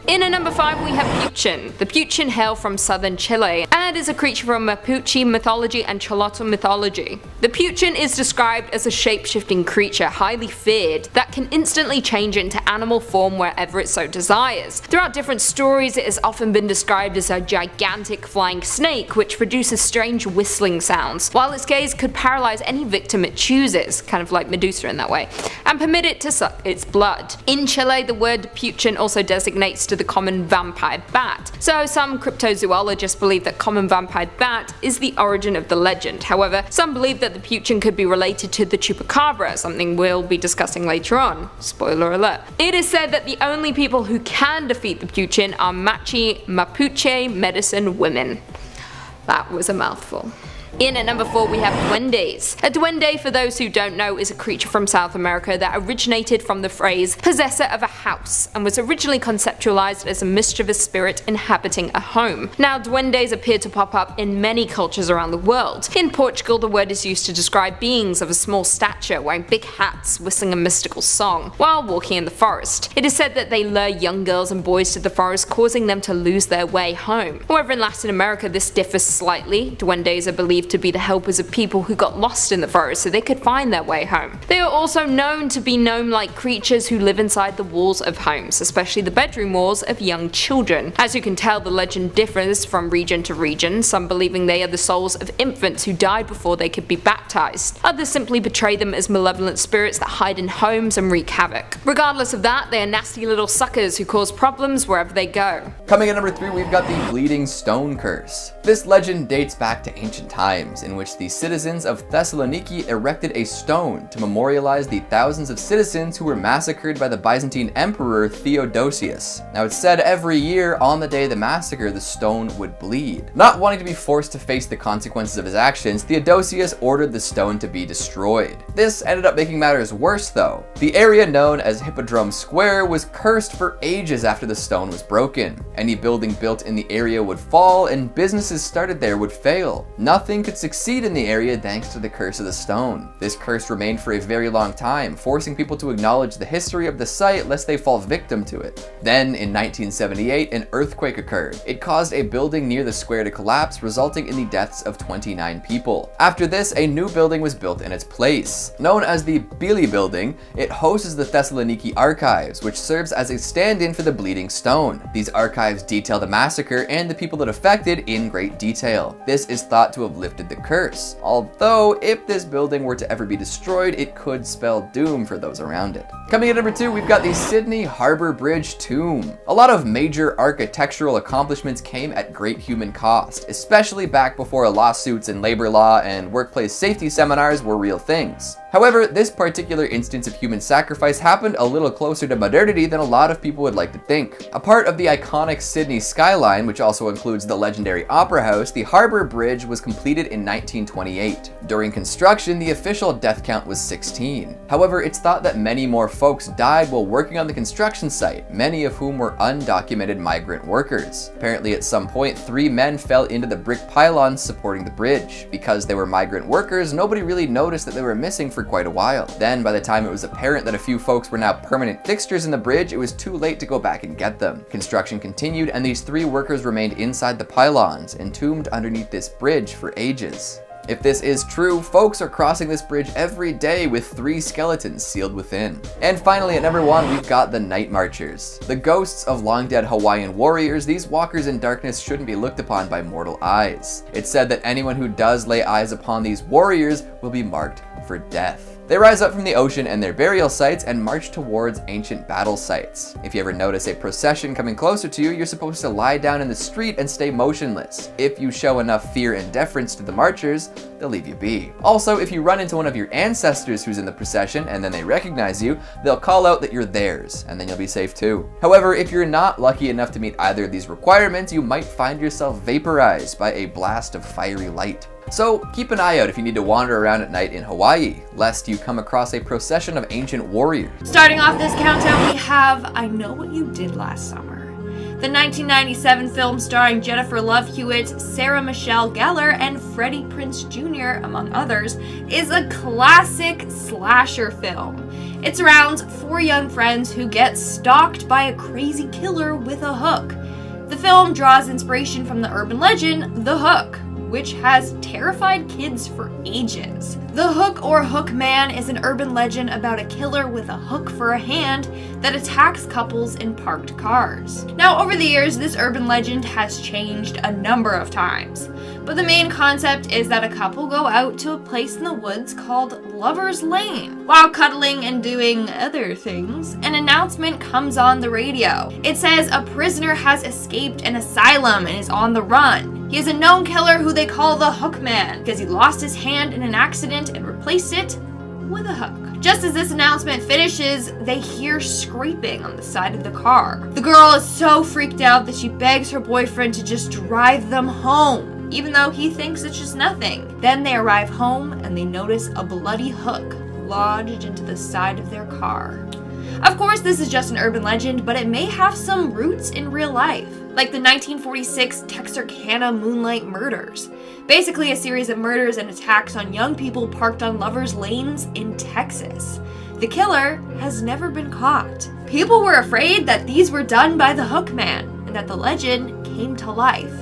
In at number 5 we have Puchin. The Puchin hail from southern Chile and is a creature from Mapuche mythology and Choloto mythology. The Puchin is described as a shape-shifting creature highly feared that can instantly change into animal form wherever it so desires. Throughout different stories it has often been described as a gigantic flying snake which produces strange whistling sounds, while its gaze could paralyze any victim it chooses, kind of like Medusa in that way, and permit it to suck its blood. In Chile the word Puchin also designates to the common vampire bat, so some cryptozoologists believe that common vampire bat is the origin of the legend. However, some believe that the Puchin could be related to the chupacabra, something we'll be discussing later on. Spoiler alert. It is said that the only people who can defeat the Puchin are Mapuche medicine women. That was a mouthful. In at number 4 we have duendes. A duende, for those who don't know, is a creature from South America that originated from the phrase possessor of a house and was originally conceptualized as a mischievous spirit inhabiting a home. Now duendes appear to pop up in many cultures around the world. In Portugal the word is used to describe beings of a small stature wearing big hats whistling a mystical song while walking in the forest. It is said that they lure young girls and boys to the forest, causing them to lose their way home. However, in Latin America this differs slightly. Duendes are believed to be the helpers of people who got lost in the forest so they could find their way home. They are also known to be gnome-like creatures who live inside the walls of homes, especially the bedroom walls of young children. As you can tell, the legend differs from region to region, some believing they are the souls of infants who died before they could be baptized. Others simply portray them as malevolent spirits that hide in homes and wreak havoc. Regardless of that, they are nasty little suckers who cause problems wherever they go. Coming at number 3 we've got the Bleeding Stone Curse. This legend dates back to ancient times, in which the citizens of Thessaloniki erected a stone to memorialize the thousands of citizens who were massacred by the Byzantine Emperor Theodosius. Now it's said every year on the day of the massacre the stone would bleed. Not wanting to be forced to face the consequences of his actions, Theodosius ordered the stone to be destroyed. This ended up making matters worse though. The area known as Hippodrome Square was cursed for ages after the stone was broken. Any building built in the area would fall and businesses started there would fail. Nothing could succeed in the area thanks to the curse of the stone. This curse remained for a very long time, forcing people to acknowledge the history of the site lest they fall victim to it. Then, in 1978, an earthquake occurred. It caused a building near the square to collapse, resulting in the deaths of 29 people. After this, a new building was built in its place. Known as the Bili Building, it hosts the Thessaloniki Archives, which serves as a stand-in for the Bleeding Stone. These archives detail the massacre and the people it affected in great detail. This is thought to have lifted the curse, although if this building were to ever be destroyed, it could spell doom for those around it. Coming at number 2, we've got the Sydney Harbour Bridge Tomb. A lot of major architectural accomplishments came at great human cost, especially back before lawsuits and labor law and workplace safety seminars were real things. However, this particular instance of human sacrifice happened a little closer to modernity than a lot of people would like to think. A part of the iconic Sydney skyline, which also includes the legendary Opera House, the Harbour Bridge was completed in 1928. During construction, the official death count was 16. However, it's thought that many more folks died while working on the construction site, many of whom were undocumented migrant workers. Apparently, at some point, 3 men fell into the brick pylons supporting the bridge. Because they were migrant workers, nobody really noticed that they were missing for quite a while. Then, by the time it was apparent that a few folks were now permanent fixtures in the bridge, it was too late to go back and get them. Construction continued, and these 3 workers remained inside the pylons, entombed underneath this bridge for ages. If this is true, folks are crossing this bridge every day with 3 skeletons sealed within. And finally, at number 1, we've got the Night Marchers. The ghosts of long-dead Hawaiian warriors, these walkers in darkness shouldn't be looked upon by mortal eyes. It's said that anyone who does lay eyes upon these warriors will be marked for death. They rise up from the ocean and their burial sites and march towards ancient battle sites. If you ever notice a procession coming closer to you, you're supposed to lie down in the street and stay motionless. If you show enough fear and deference to the marchers, they'll leave you be. Also, if you run into one of your ancestors who's in the procession and then they recognize you, they'll call out that you're theirs, and then you'll be safe too. However, if you're not lucky enough to meet either of these requirements, you might find yourself vaporized by a blast of fiery light. So keep an eye out if you need to wander around at night in Hawaii, lest you come across a procession of ancient warriors. Starting off this countdown, we have I Know What You Did Last Summer. The 1997 film starring Jennifer Love Hewitt, Sarah Michelle Gellar, and Freddie Prinze Jr., among others, is a classic slasher film. It surrounds 4 young friends who get stalked by a crazy killer with a hook. The film draws inspiration from the urban legend, The Hook, which has terrified kids for ages. The Hook or Hook Man is an urban legend about a killer with a hook for a hand that attacks couples in parked cars. Now, over the years, this urban legend has changed a number of times, but the main concept is that a couple go out to a place in the woods called Lover's Lane. While cuddling and doing other things, an announcement comes on the radio. It says a prisoner has escaped an asylum and is on the run. He is a known killer who they call the Hook Man because he lost his hand in an accident and replaced it with a hook. Just as this announcement finishes, they hear scraping on the side of the car. The girl is so freaked out that she begs her boyfriend to just drive them home, even though he thinks it's just nothing. Then they arrive home and they notice a bloody hook lodged into the side of their car. Of course, this is just an urban legend, but it may have some roots in real life, like the 1946 Texarkana Moonlight Murders. Basically a series of murders and attacks on young people parked on lovers' lanes in Texas. The killer has never been caught. People were afraid that these were done by the Hook Man, and that the legend came to life.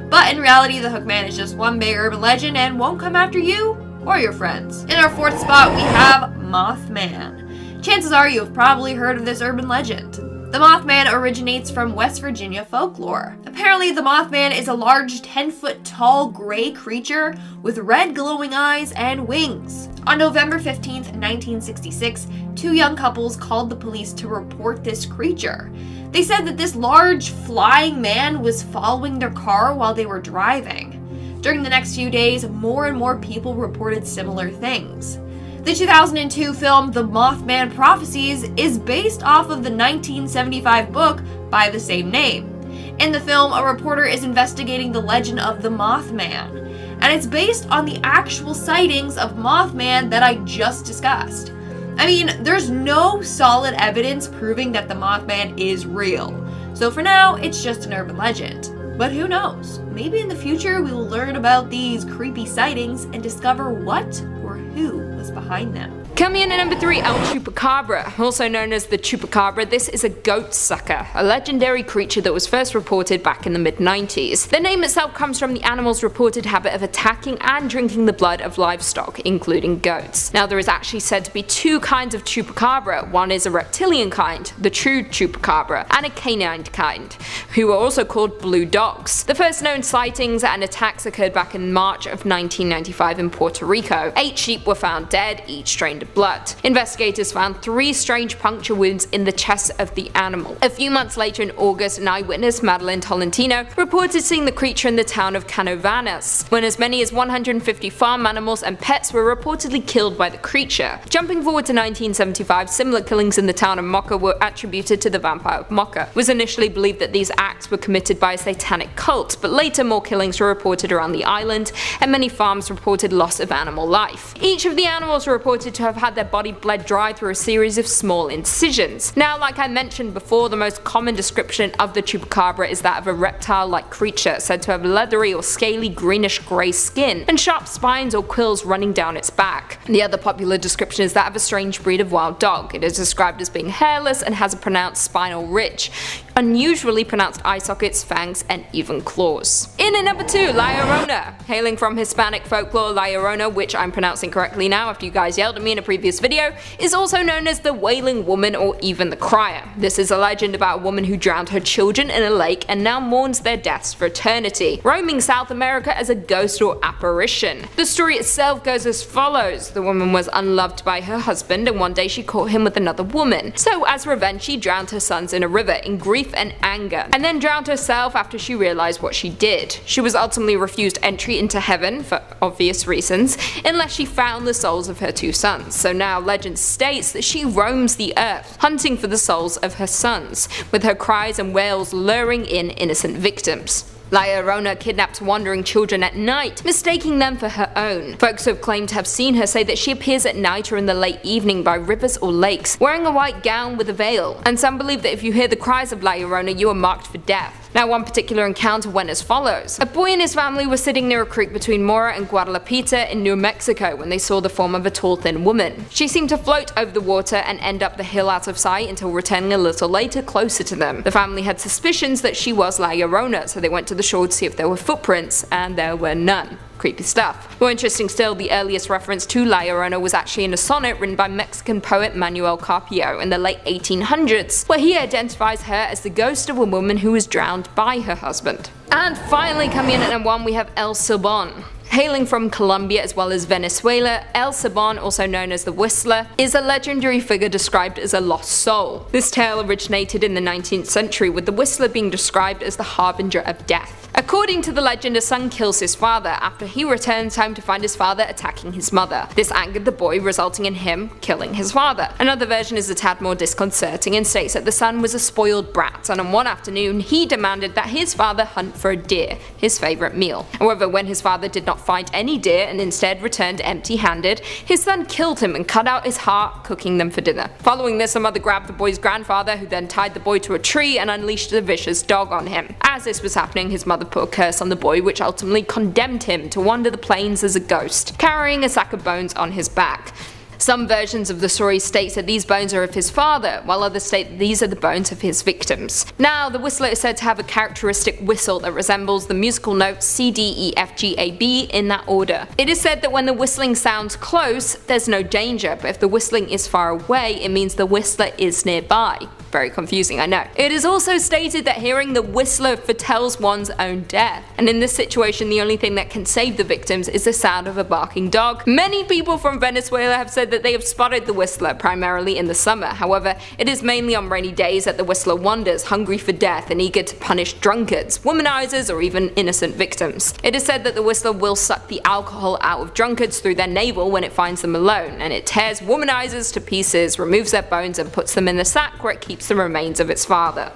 But in reality, the Hook Man is just one big urban legend and won't come after you or your friends. In our 4th spot, we have Mothman. Chances are you have probably heard of this urban legend. The Mothman originates from West Virginia folklore. Apparently, the Mothman is a large 10-foot tall gray creature with red glowing eyes and wings. On November 15th, 1966, 2 young couples called the police to report this creature. They said that this large flying man was following their car while they were driving. During the next few days, more and more people reported similar things. The 2002 film The Mothman Prophecies is based off of the 1975 book by the same name. In the film, a reporter is investigating the legend of the Mothman, and it's based on the actual sightings of Mothman that I just discussed. I mean, there's no solid evidence proving that the Mothman is real, so for now, it's just an urban legend. But who knows? Maybe in the future we will learn about these creepy sightings and discover what or who was behind them. Coming in at number 3, El Chupacabra. Also known as the Chupacabra, this is a goat sucker, a legendary creature that was first reported back in the mid-90s. The name itself comes from the animal's reported habit of attacking and drinking the blood of livestock, including goats. Now, there is actually said to be 2 kinds of Chupacabra. One is a reptilian kind, the true Chupacabra, and a canine kind, who are also called blue dogs. The first known sightings and attacks occurred back in March of 1995 in Puerto Rico. 8 sheep were found dead, each drained of blood. Investigators found 3 strange puncture wounds in the chest of the animal. A few months later in August, an eyewitness, Madeline Tolentino, reported seeing the creature in the town of Canovanas, when as many as 150 farm animals and pets were reportedly killed by the creature. Jumping forward to 1975, similar killings in the town of Mocha were attributed to the vampire of Mocha. It was initially believed that these acts were committed by a satanic cult, but later more killings were reported around the island, and many farms reported loss of animal life. Each of the animals were reported to have had their body bled dry through a series of small incisions. Now, like I mentioned before, the most common description of the Chupacabra is that of a reptile-like creature, said to have leathery or scaly greenish-grey skin, and sharp spines or quills running down its back. The other popular description is that of a strange breed of wild dog. It is described as being hairless and has a pronounced spinal ridge, unusually pronounced eye sockets, fangs, and even claws. In at number 2, La Llorona. Hailing from Hispanic folklore, La Llorona, which I'm pronouncing correctly now after you guys yelled at me in a previous video, is also known as the Wailing Woman or even the Crier. This is a legend about a woman who drowned her children in a lake and now mourns their deaths for eternity, roaming South America as a ghost or apparition. The story itself goes as follows. The woman was unloved by her husband, and one day she caught him with another woman. So as revenge, she drowned her sons in a river in grief and anger, and then drowned herself after she realized what she did. She was ultimately refused entry into heaven, for obvious reasons, unless she found the souls of her 2 sons. So now legend states that she roams the earth, hunting for the souls of her sons, with her cries and wails luring in innocent victims. La Llorona kidnaps wandering children at night, mistaking them for her own. Folks who have claimed to have seen her say that she appears at night or in the late evening by rivers or lakes, wearing a white gown with a veil, and some believe that if you hear the cries of La Llorona, you are marked for death. Now, one particular encounter went as follows. A boy and his family were sitting near a creek between Mora and Guadalajara in New Mexico when they saw the form of a tall, thin woman. She seemed to float over the water and end up the hill out of sight until returning a little later closer to them. The family had suspicions that she was La Llorona, so they went to the shore to see if there were footprints, and there were none. Creepy stuff. More interesting still, the earliest reference to La Llorona was actually in a sonnet written by Mexican poet Manuel Carpio in the late 1800s, where he identifies her as the ghost of a woman who was drowned by her husband. And finally, coming in at number 1, we have El Silbón. Hailing from Colombia as well as Venezuela, El Silbón, also known as the Whistler, is a legendary figure described as a lost soul. This tale originated in the 19th century, with the Whistler being described as the harbinger of death. According to the legend, a son kills his father after he returns home to find his father attacking his mother. This angered the boy, resulting in him killing his father. Another version is a tad more disconcerting and states that the son was a spoiled brat, and on one afternoon he demanded that his father hunt for a deer, his favourite meal. However, when his father did not find any deer and instead returned empty-handed, his son killed him and cut out his heart, cooking them for dinner. Following this, a mother grabbed the boy's grandfather, who then tied the boy to a tree and unleashed a vicious dog on him. As this was happening, his mother put a curse on the boy, which ultimately condemned him to wander the plains as a ghost, carrying a sack of bones on his back. Some versions of the story state that these bones are of his father, while others state that these are the bones of his victims. Now, the Whistler is said to have a characteristic whistle that resembles the musical notes C, D, E, F, G, A, B in that order. It is said that when the whistling sounds close, there's no danger, but if the whistling is far away, it means the Whistler is nearby. Very confusing, I know. It is also stated that hearing the Whistler foretells one's own death, and in this situation the only thing that can save the victims is the sound of a barking dog. Many people from Venezuela have said that they have spotted the Whistler, primarily in the summer. However, it is mainly on rainy days that the Whistler wanders, hungry for death and eager to punish drunkards, womanizers, or even innocent victims. It is said that the Whistler will suck the alcohol out of drunkards through their navel when it finds them alone, and it tears womanizers to pieces, removes their bones, and puts them in the sack where it keeps the remains of its father.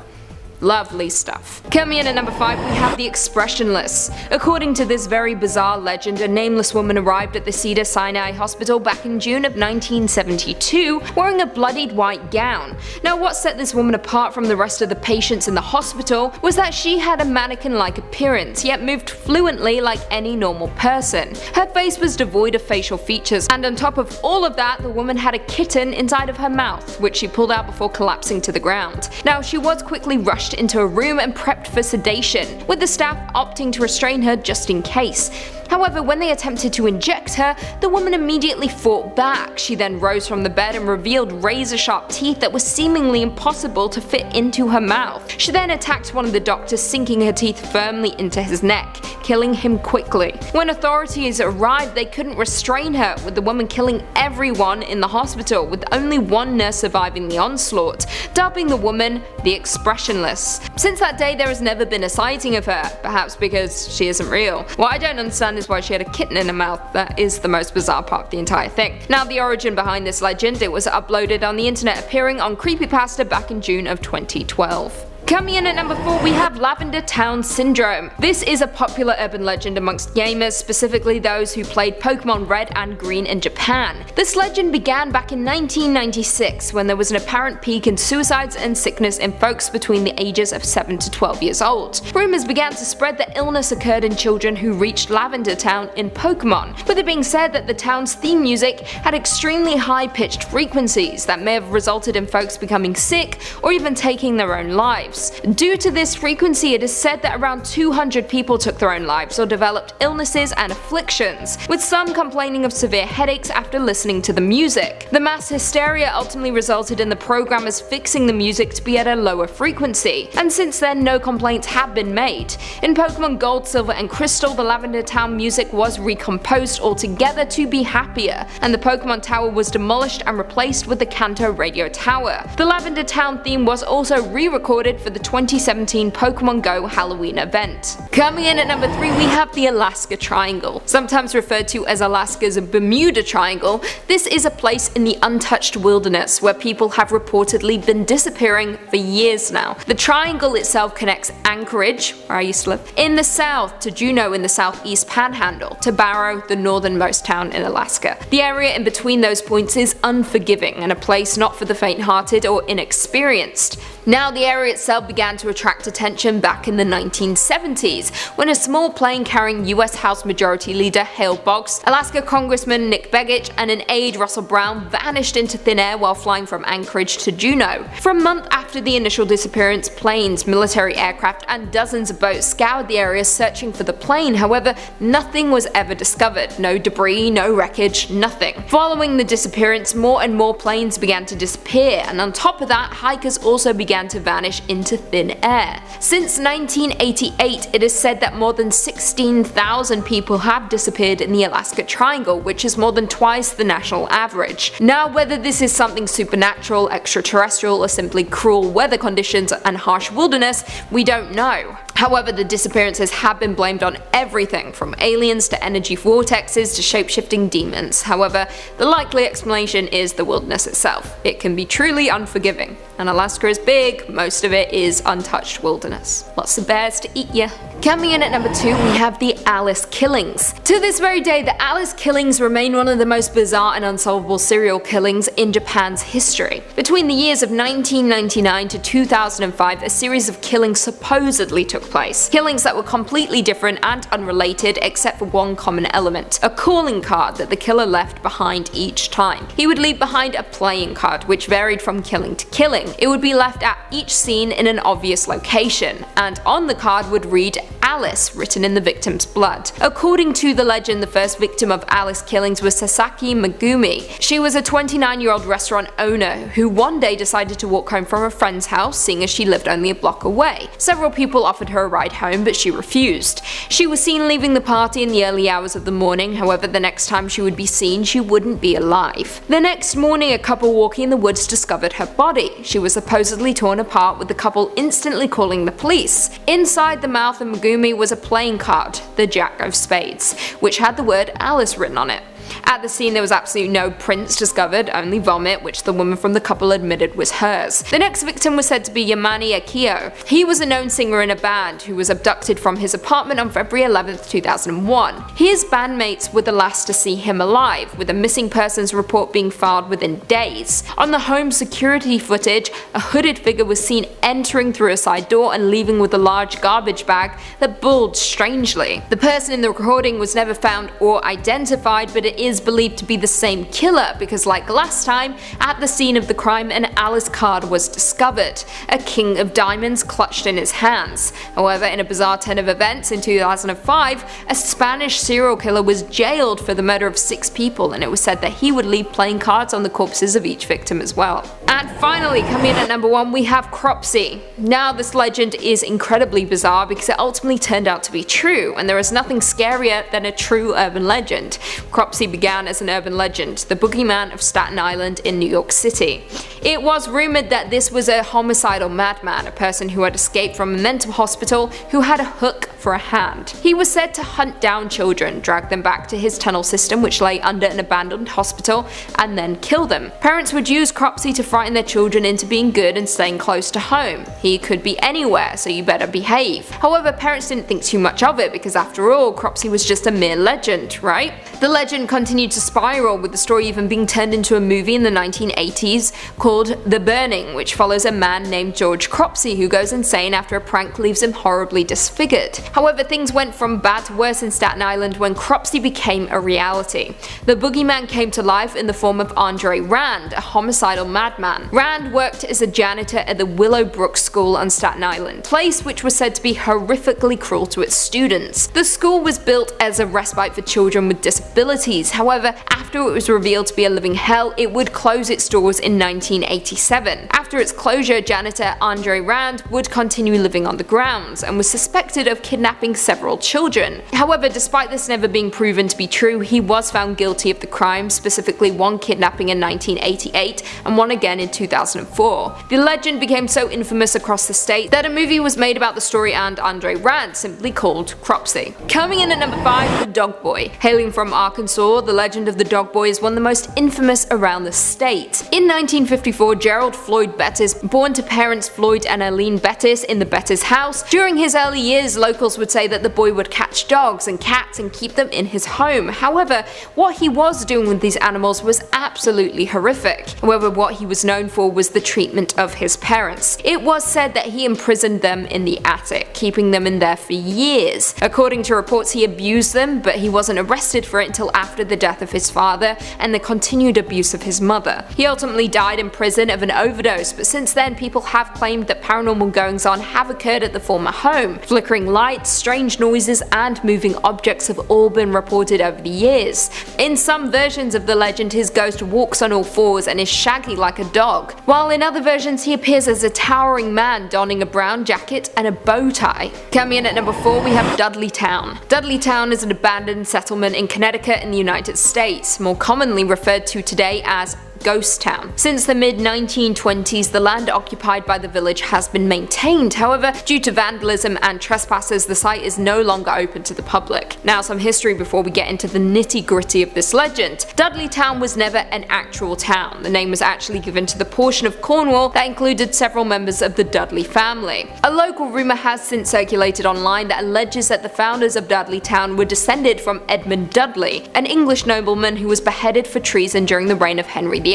Lovely stuff. Coming in at number 5, we have the expressionless. According to this very bizarre legend, a nameless woman arrived at the Cedars-Sinai Hospital back in June of 1972 wearing a bloodied white gown. Now, what set this woman apart from the rest of the patients in the hospital was that she had a mannequin-like appearance, yet moved fluently like any normal person. Her face was devoid of facial features, and on top of all of that, the woman had a kitten inside of her mouth, which she pulled out before collapsing to the ground. Now, she was quickly rushed into a room and prepped for sedation, with the staff opting to restrain her just in case. However, when they attempted to inject her, the woman immediately fought back. She then rose from the bed and revealed razor-sharp teeth that were seemingly impossible to fit into her mouth. She then attacked one of the doctors, sinking her teeth firmly into his neck, killing him quickly. When authorities arrived, they couldn't restrain her, with the woman killing everyone in the hospital, with only one nurse surviving the onslaught, dubbing the woman the Expressionless. Since that day, there has never been a sighting of her, perhaps because she isn't real. What I don't understand is why she had a kitten in her mouth. That is the most bizarre part of the entire thing. Now, the origin behind this legend, it was uploaded on the internet, appearing on Creepypasta back in June of 2012. Coming in at number 4, we have Lavender Town Syndrome. This is a popular urban legend amongst gamers, specifically those who played Pokemon Red and Green in Japan. This legend began back in 1996 when there was an apparent peak in suicides and sickness in folks between the ages of 7 to 12 years old. Rumors began to spread that illness occurred in children who reached Lavender Town in Pokemon, with it being said that the town's theme music had extremely high-pitched frequencies that may have resulted in folks becoming sick or even taking their own lives. Due to this frequency, it is said that around 200 people took their own lives or developed illnesses and afflictions, with some complaining of severe headaches after listening to the music. The mass hysteria ultimately resulted in the programmers fixing the music to be at a lower frequency, and since then no complaints have been made. In Pokemon Gold, Silver, and Crystal, the Lavender Town music was recomposed altogether to be happier, and the Pokemon Tower was demolished and replaced with the Kanto Radio Tower. The Lavender Town theme was also re-recorded for the 2017 Pokemon Go Halloween event. Coming in at number 3, we have the Alaska Triangle. Sometimes referred to as Alaska's Bermuda Triangle, this is a place in the untouched wilderness where people have reportedly been disappearing for years now. The triangle itself connects Anchorage, where I used to live, in the south to Juneau in the southeast panhandle, to Barrow, the northernmost town in Alaska. The area in between those points is unforgiving and a place not for the faint-hearted or inexperienced. Now, the area itself began to attract attention back in the 1970s, when a small plane carrying US House Majority Leader Hale Boggs, Alaska Congressman Nick Begich, and an aide Russell Brown vanished into thin air while flying from Anchorage to Juneau. For a month after the initial disappearance, planes, military aircraft, and dozens of boats scoured the area searching for the plane. However, nothing was ever discovered. No debris, no wreckage, nothing. Following the disappearance, more and more planes began to disappear, and on top of that, hikers also began to vanish into thin air. Since 1988, it is said that more than 16,000 people have disappeared in the Alaska Triangle, which is more than twice the national average. Now, whether this is something supernatural, extraterrestrial, or simply cruel weather conditions and harsh wilderness, we don't know. However, the disappearances have been blamed on everything from aliens to energy vortexes to shape-shifting demons. However, the likely explanation is the wilderness itself. It can be truly unforgiving. And Alaska is big, most of it is untouched wilderness. Lots of bears to eat ya. Coming in at number 2, we have the Alice killings. To this very day, the Alice killings remain one of the most bizarre and unsolvable serial killings in Japan's history. Between the years of 1999 to 2005, a series of killings supposedly took place. Killings that were completely different and unrelated except for one common element, a calling card that the killer left behind each time. He would leave behind a playing card, which varied from killing to killing. It would be left at each scene in an obvious location, and on the card would read Alice, written in the victim's blood. According to the legend, the first victim of Alice killings was Sasaki Megumi. She was a 29-year-old restaurant owner who one day decided to walk home from a friend's house, seeing as she lived only a block away. Several people offered her a ride home, but she refused. She was seen leaving the party in the early hours of the morning. However, the next time she would be seen, she wouldn't be alive. The next morning, a couple walking in the woods discovered her body. She was supposedly torn apart, with the couple instantly calling the police. Inside the mouth of Megumi was a playing card, the Jack of Spades, which had the word Alice written on it. At the scene, there was absolutely no prints discovered, only vomit, which the woman from the couple admitted was hers. The next victim was said to be Yamane Akio. He was a known singer in a band who was abducted from his apartment on February 11, 2001. His bandmates were the last to see him alive, with a missing persons report being filed within days. On the home security footage, a hooded figure was seen entering through a side door and leaving with a large garbage bag that bulged strangely. The person in the recording was never found or identified, but it is believed to be the same killer because, like last time, at the scene of the crime an Alice card was discovered, a king of diamonds clutched in his hands. However, in a bizarre turn of events in 2005, a Spanish serial killer was jailed for the murder of 6 people, and it was said that he would leave playing cards on the corpses of each victim as well. And finally, coming in at number 1, we have Cropsey. Now, this legend is incredibly bizarre because it ultimately turned out to be true, and there is nothing scarier than a true urban legend. Cropsey began as an urban legend, the boogeyman of Staten Island in New York City. It was rumored that this was a homicidal madman, a person who had escaped from a mental hospital who had a hook for a hand. He was said to hunt down children, drag them back to his tunnel system which lay under an abandoned hospital, and then kill them. Parents would use Cropsey to frighten their children into being good and staying close to home. He could be anywhere, so you better behave. However, parents didn't think too much of it because after all, Cropsey was just a mere legend, right? The legend continued to spiral, with the story even being turned into a movie in the 1980s called The Burning, which follows a man named George Cropsey who goes insane after a prank leaves him horribly disfigured. However, things went from bad to worse in Staten Island when Cropsey became a reality. The boogeyman came to life in the form of Andre Rand, a homicidal madman. Rand worked as a janitor at the Willowbrook School on Staten Island, a place which was said to be horrifically cruel to its students. The school was built as a respite for children with disabilities. However, after it was revealed to be a living hell, it would close its doors in 1987. After its closure, janitor Andre Rand would continue living on the grounds and was suspected of kidnapping several children. However, despite this never being proven to be true, he was found guilty of the crime, specifically one kidnapping in 1988 and one again in 2004. The legend became so infamous across the state that a movie was made about the story and Andre Rand, simply called Cropsey. Coming in at number 5, the Dog Boy. Hailing from Arkansas, the legend of the dog boy is one of the most infamous around the state. In 1954, Gerald Floyd Bettis, born to parents Floyd and Eileen Bettis in the Bettis house, during his early years, locals would say that the boy would catch dogs and cats and keep them in his home. However, what he was doing with these animals was absolutely horrific. However, what he was known for was the treatment of his parents. It was said that he imprisoned them in the attic, keeping them in there for years. According to reports, he abused them, but he wasn't arrested for it until after the death of his father and the continued abuse of his mother. He ultimately died in prison of an overdose, but since then people have claimed that paranormal goings-on have occurred at the former home. Flickering lights, strange noises, and moving objects have all been reported over the years. In some versions of the legend, his ghost walks on all fours and is shaggy like a dog, while in other versions he appears as a towering man donning a brown jacket and a bow tie. Coming in at number 4, we have Dudleytown. Dudleytown is an abandoned settlement in Connecticut in the United States, more commonly referred to today as Ghost Town. Since the mid-1920s, the land occupied by the village has been maintained. However, due to vandalism and trespassers, the site is no longer open to the public. Now, some history before we get into the nitty-gritty of this legend. Dudleytown was never an actual town. The name was actually given to the portion of Cornwall that included several members of the Dudley family. A local rumor has since circulated online that alleges that the founders of Dudleytown were descended from Edmund Dudley, an English nobleman who was beheaded for treason during the reign of Henry VIII.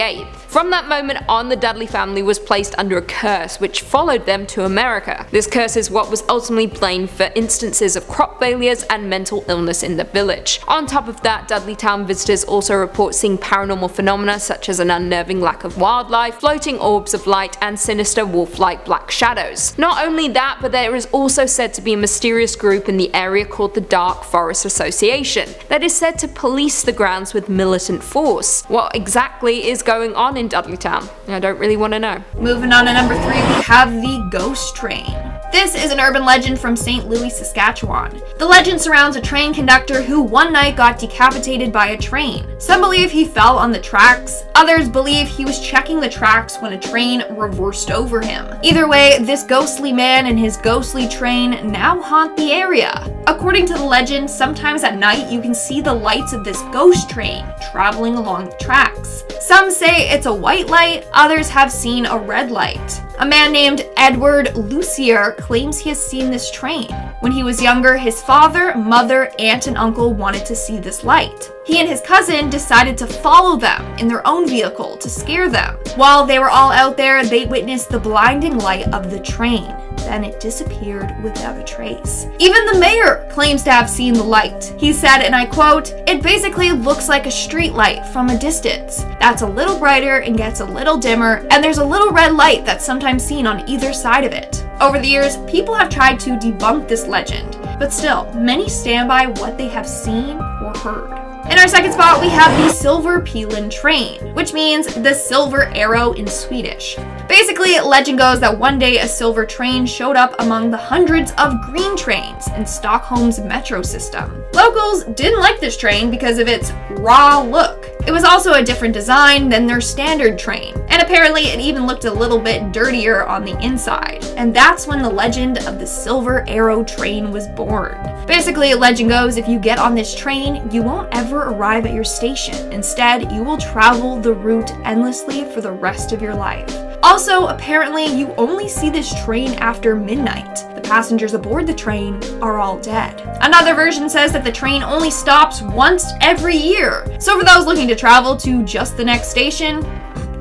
From that moment on, the Dudley family was placed under a curse which followed them to America. This curse is what was ultimately blamed for instances of crop failures and mental illness in the village. On top of that, Dudleytown visitors also report seeing paranormal phenomena such as an unnerving lack of wildlife, floating orbs of light, and sinister wolf-like black shadows. Not only that, but there is also said to be a mysterious group in the area called the Dark Forest Association that is said to police the grounds with militant force. What exactly is going on in Dudleytown? I don't really want to know. Moving on to number 3, we have the ghost train. This is an urban legend from St. Louis, Saskatchewan. The legend surrounds a train conductor who one night got decapitated by a train. Some believe he fell on the tracks, others believe he was checking the tracks when a train reversed over him. Either way, this ghostly man and his ghostly train now haunt the area. According to the legend, sometimes at night you can see the lights of this ghost train traveling along the tracks. Some say it's a white light, others have seen a red light. A man named Edward Lucier claims he has seen this train. When he was younger, his father, mother, aunt, and uncle wanted to see this light. He and his cousin decided to follow them in their own vehicle to scare them. While they were all out there, they witnessed the blinding light of the train. Then it disappeared without a trace. Even the mayor claims to have seen the light. He said, and I quote, "It basically looks like a street light from a distance. That's a little brighter and gets a little dimmer, and there's a little red light that's sometimes seen on either side of it." Over the years, people have tried to debunk this legend, but still, many stand by what they have seen or heard. In our second spot, we have the Silver Pilen train, which means the silver arrow in Swedish. Basically, legend goes that one day a silver train showed up among the hundreds of green trains in Stockholm's metro system. Locals didn't like this train because of its raw look. It was also a different design than their standard train, and apparently it even looked a little bit dirtier on the inside. And that's when the legend of the Silver Arrow train was born. Basically, legend goes if you get on this train, you won't ever arrive at your station. Instead, you will travel the route endlessly for the rest of your life. Also, apparently, you only see this train after midnight. The passengers aboard the train are all dead. Another version says that the train only stops once every year. So for those looking to travel to just the next station,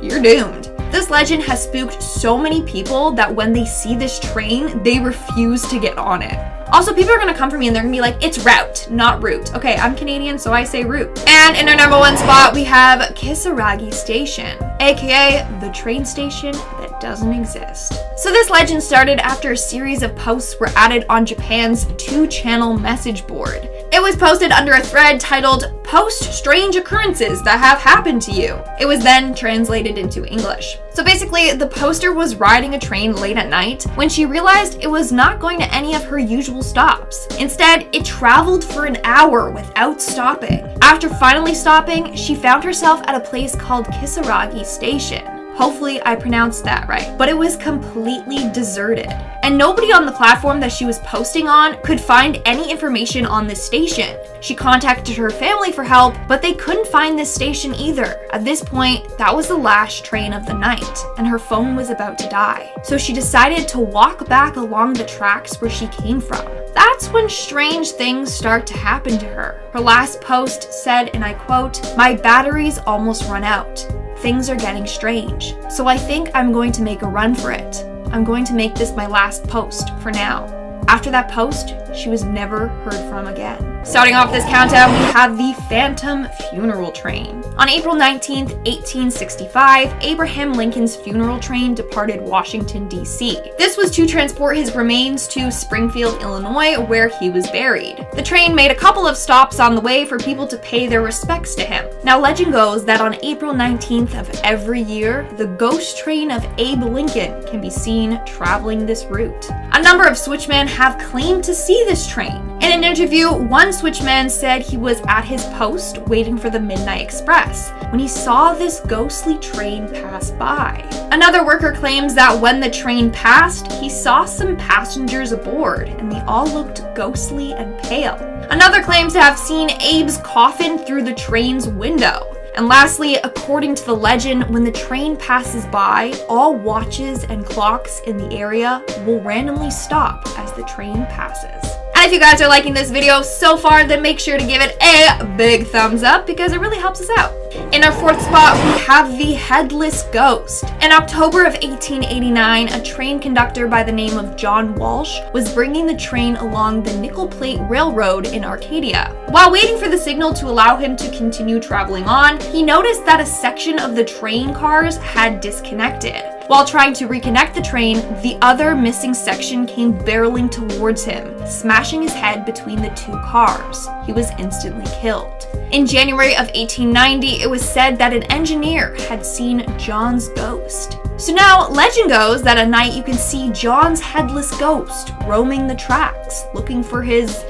you're doomed. This legend has spooked so many people that when they see this train, they refuse to get on it. Also, people are gonna come for me and they're gonna be like, it's route, not route. Okay, I'm Canadian, so I say route. And in our number 1 spot, we have Kisaragi Station, aka the train station that doesn't exist. So this legend started after a series of posts were added on Japan's 2-channel message board. It was posted under a thread titled, "Post Strange Occurrences That Have Happened to You." It was then translated into English. So basically, the poster was riding a train late at night when she realized it was not going to any of her usual stops. Instead, it traveled for an hour without stopping. After finally stopping, she found herself at a place called Kisaragi Station. Hopefully I pronounced that right. But it was completely deserted. And nobody on the platform that she was posting on could find any information on this station. She contacted her family for help, but they couldn't find this station either. At this point, that was the last train of the night, and her phone was about to die. So she decided to walk back along the tracks where she came from. That's when strange things start to happen to her. Her last post said, and I quote, "My battery's almost run out. Things are getting strange. So I think I'm going to make a run for it. I'm going to make this my last post for now." After that post, she was never heard from again. Starting off this countdown, we have the Phantom Funeral Train. On April 19th, 1865, Abraham Lincoln's funeral train departed Washington, D.C. This was to transport his remains to Springfield, Illinois, where he was buried. The train made a couple of stops on the way for people to pay their respects to him. Now, legend goes that on April 19th of every year, the ghost train of Abe Lincoln can be seen traveling this route. A number of switchmen have claimed to see this train. In an interview, one switchman said he was at his post waiting for the Midnight Express when he saw this ghostly train pass by. Another worker claims that when the train passed, he saw some passengers aboard and they all looked ghostly and pale. Another claims to have seen Abe's coffin through the train's window. And lastly, according to the legend, when the train passes by, all watches and clocks in the area will randomly stop as the train passes. And if you guys are liking this video so far, then make sure to give it a big thumbs up because it really helps us out. In our fourth spot, we have the Headless Ghost. In October of 1889, a train conductor by the name of John Walsh was bringing the train along the Nickel Plate Railroad in Arcadia. While waiting for the signal to allow him to continue traveling on, he noticed that a section of the train cars had disconnected. While trying to reconnect the train, the other missing section came barreling towards him, smashing his head between the two cars. He was instantly killed. In January of 1890, it was said that an engineer had seen John's ghost. So now, legend goes that at night you can see John's headless ghost roaming the tracks, looking for his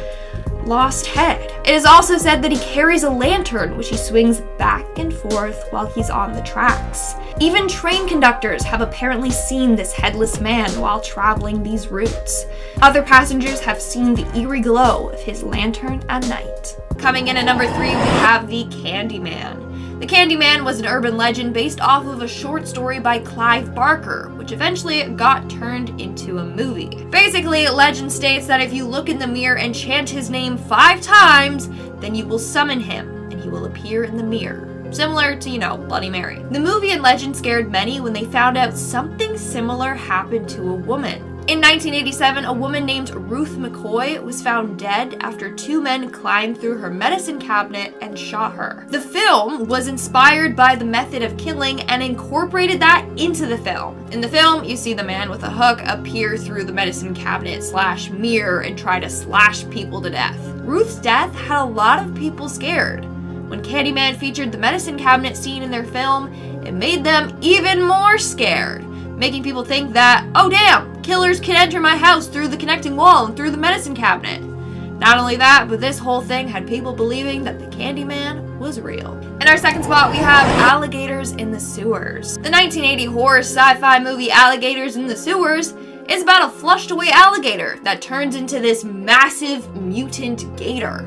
lost head. It is also said that he carries a lantern which he swings back and forth while he's on the tracks. Even train conductors have apparently seen this headless man while traveling these routes. Other passengers have seen the eerie glow of his lantern at night. Coming in at number 3, we have the Candyman. The Candyman was an urban legend based off of a short story by Clive Barker, which eventually got turned into a movie. Basically, legend states that if you look in the mirror and chant his name 5 times, then you will summon him, and he will appear in the mirror. Similar to, Bloody Mary. The movie and legend scared many when they found out something similar happened to a woman. In 1987, a woman named Ruth McCoy was found dead after 2 men climbed through her medicine cabinet and shot her. The film was inspired by the method of killing and incorporated that into the film. In the film, you see the man with a hook appear through the medicine cabinet / mirror and try to slash people to death. Ruth's death had a lot of people scared. When Candyman featured the medicine cabinet scene in their film, it made them even more scared, making people think that, oh damn, killers can enter my house through the connecting wall and through the medicine cabinet. Not only that, but this whole thing had people believing that the Candyman was real. In our second spot, we have Alligators in the Sewers. The 1980 horror sci-fi movie Alligators in the Sewers is about a flushed away alligator that turns into this massive mutant gator.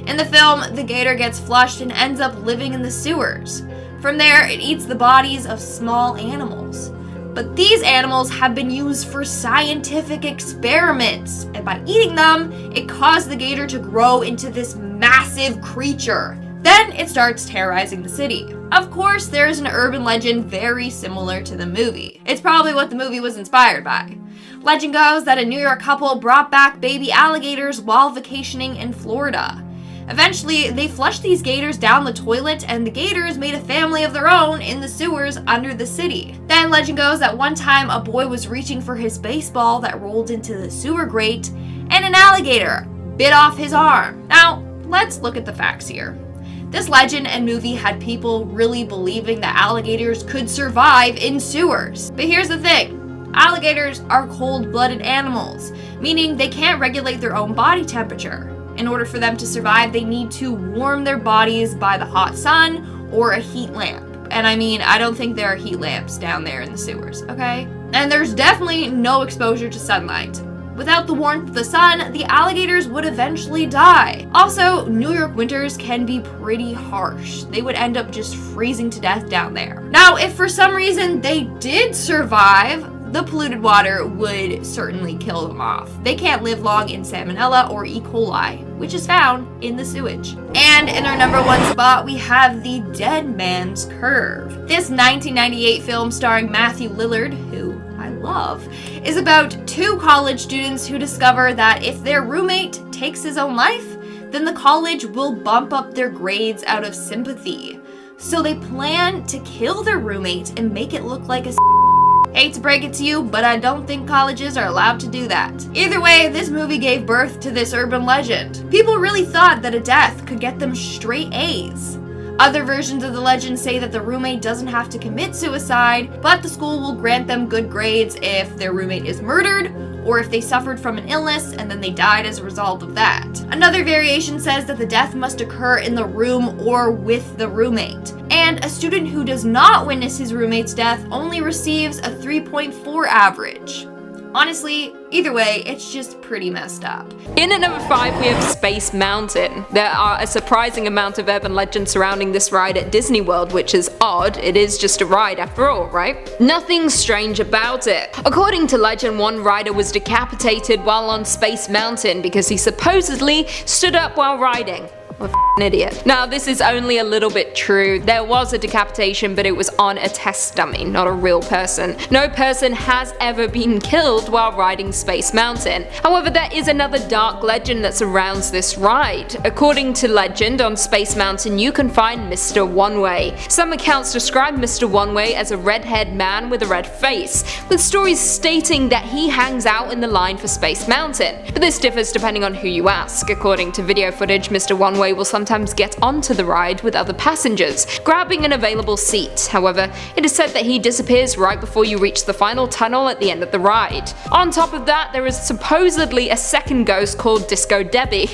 In the film, the gator gets flushed and ends up living in the sewers. From there, it eats the bodies of small animals. But these animals have been used for scientific experiments, and by eating them, it caused the gator to grow into this massive creature. Then it starts terrorizing the city. Of course, there is an urban legend very similar to the movie. It's probably what the movie was inspired by. Legend goes that a New York couple brought back baby alligators while vacationing in Florida. Eventually, they flushed these gators down the toilet, and the gators made a family of their own in the sewers under the city. Then legend goes that one time a boy was reaching for his baseball that rolled into the sewer grate, and an alligator bit off his arm. Now, let's look at the facts here. This legend and movie had people really believing that alligators could survive in sewers. But here's the thing. Alligators are cold-blooded animals, meaning they can't regulate their own body temperature. In order for them to survive, they need to warm their bodies by the hot sun or a heat lamp. and I mean, I don't think there are heat lamps down there in the sewers, okay? And there's definitely no exposure to sunlight. Without the warmth of the sun, the alligators would eventually die. Also, New York winters can be pretty harsh. They would end up just freezing to death down there. Now, if for some reason they did survive, the polluted water would certainly kill them off. They can't live long in salmonella or E. coli, which is found in the sewage. And in our number 1 spot, we have The Dead Man's Curve. This 1998 film starring Matthew Lillard, who I love, is about 2 college students who discover that if their roommate takes his own life, then the college will bump up their grades out of sympathy. So they plan to kill their roommate and make it look like a Hate to break it to you, but I don't think colleges are allowed to do that. Either way, this movie gave birth to this urban legend. People really thought that a death could get them straight A's. Other versions of the legend say that the roommate doesn't have to commit suicide, but the school will grant them good grades if their roommate is murdered, or if they suffered from an illness and then they died as a result of that. Another variation says that the death must occur in the room or with the roommate. And a student who does not witness his roommate's death only receives a 3.4 average. Honestly, either way, it's just pretty messed up. In at number 5, we have Space Mountain. There are a surprising amount of urban legends surrounding this ride at Disney World, which is odd. It is just a ride after all, right? Nothing strange about it. According to legend, one rider was decapitated while on Space Mountain because he supposedly stood up while riding. What an idiot. Now, this is only a little bit true. There was a decapitation, but it was on a test dummy, not a real person. No person has ever been killed while riding Space Mountain. However, there is another dark legend that surrounds this ride. According to legend, on Space Mountain you can find Mr. One-Way. Some accounts describe Mr. One-Way as a red-haired man with a red face, with stories stating that he hangs out in the line for Space Mountain. But this differs depending on who you ask. According to video footage, Mr. One-Way will sometimes get onto the ride with other passengers, grabbing an available seat. However, it is said that he disappears right before you reach the final tunnel at the end of the ride. On top of that, there is supposedly a second ghost called Disco Debbie,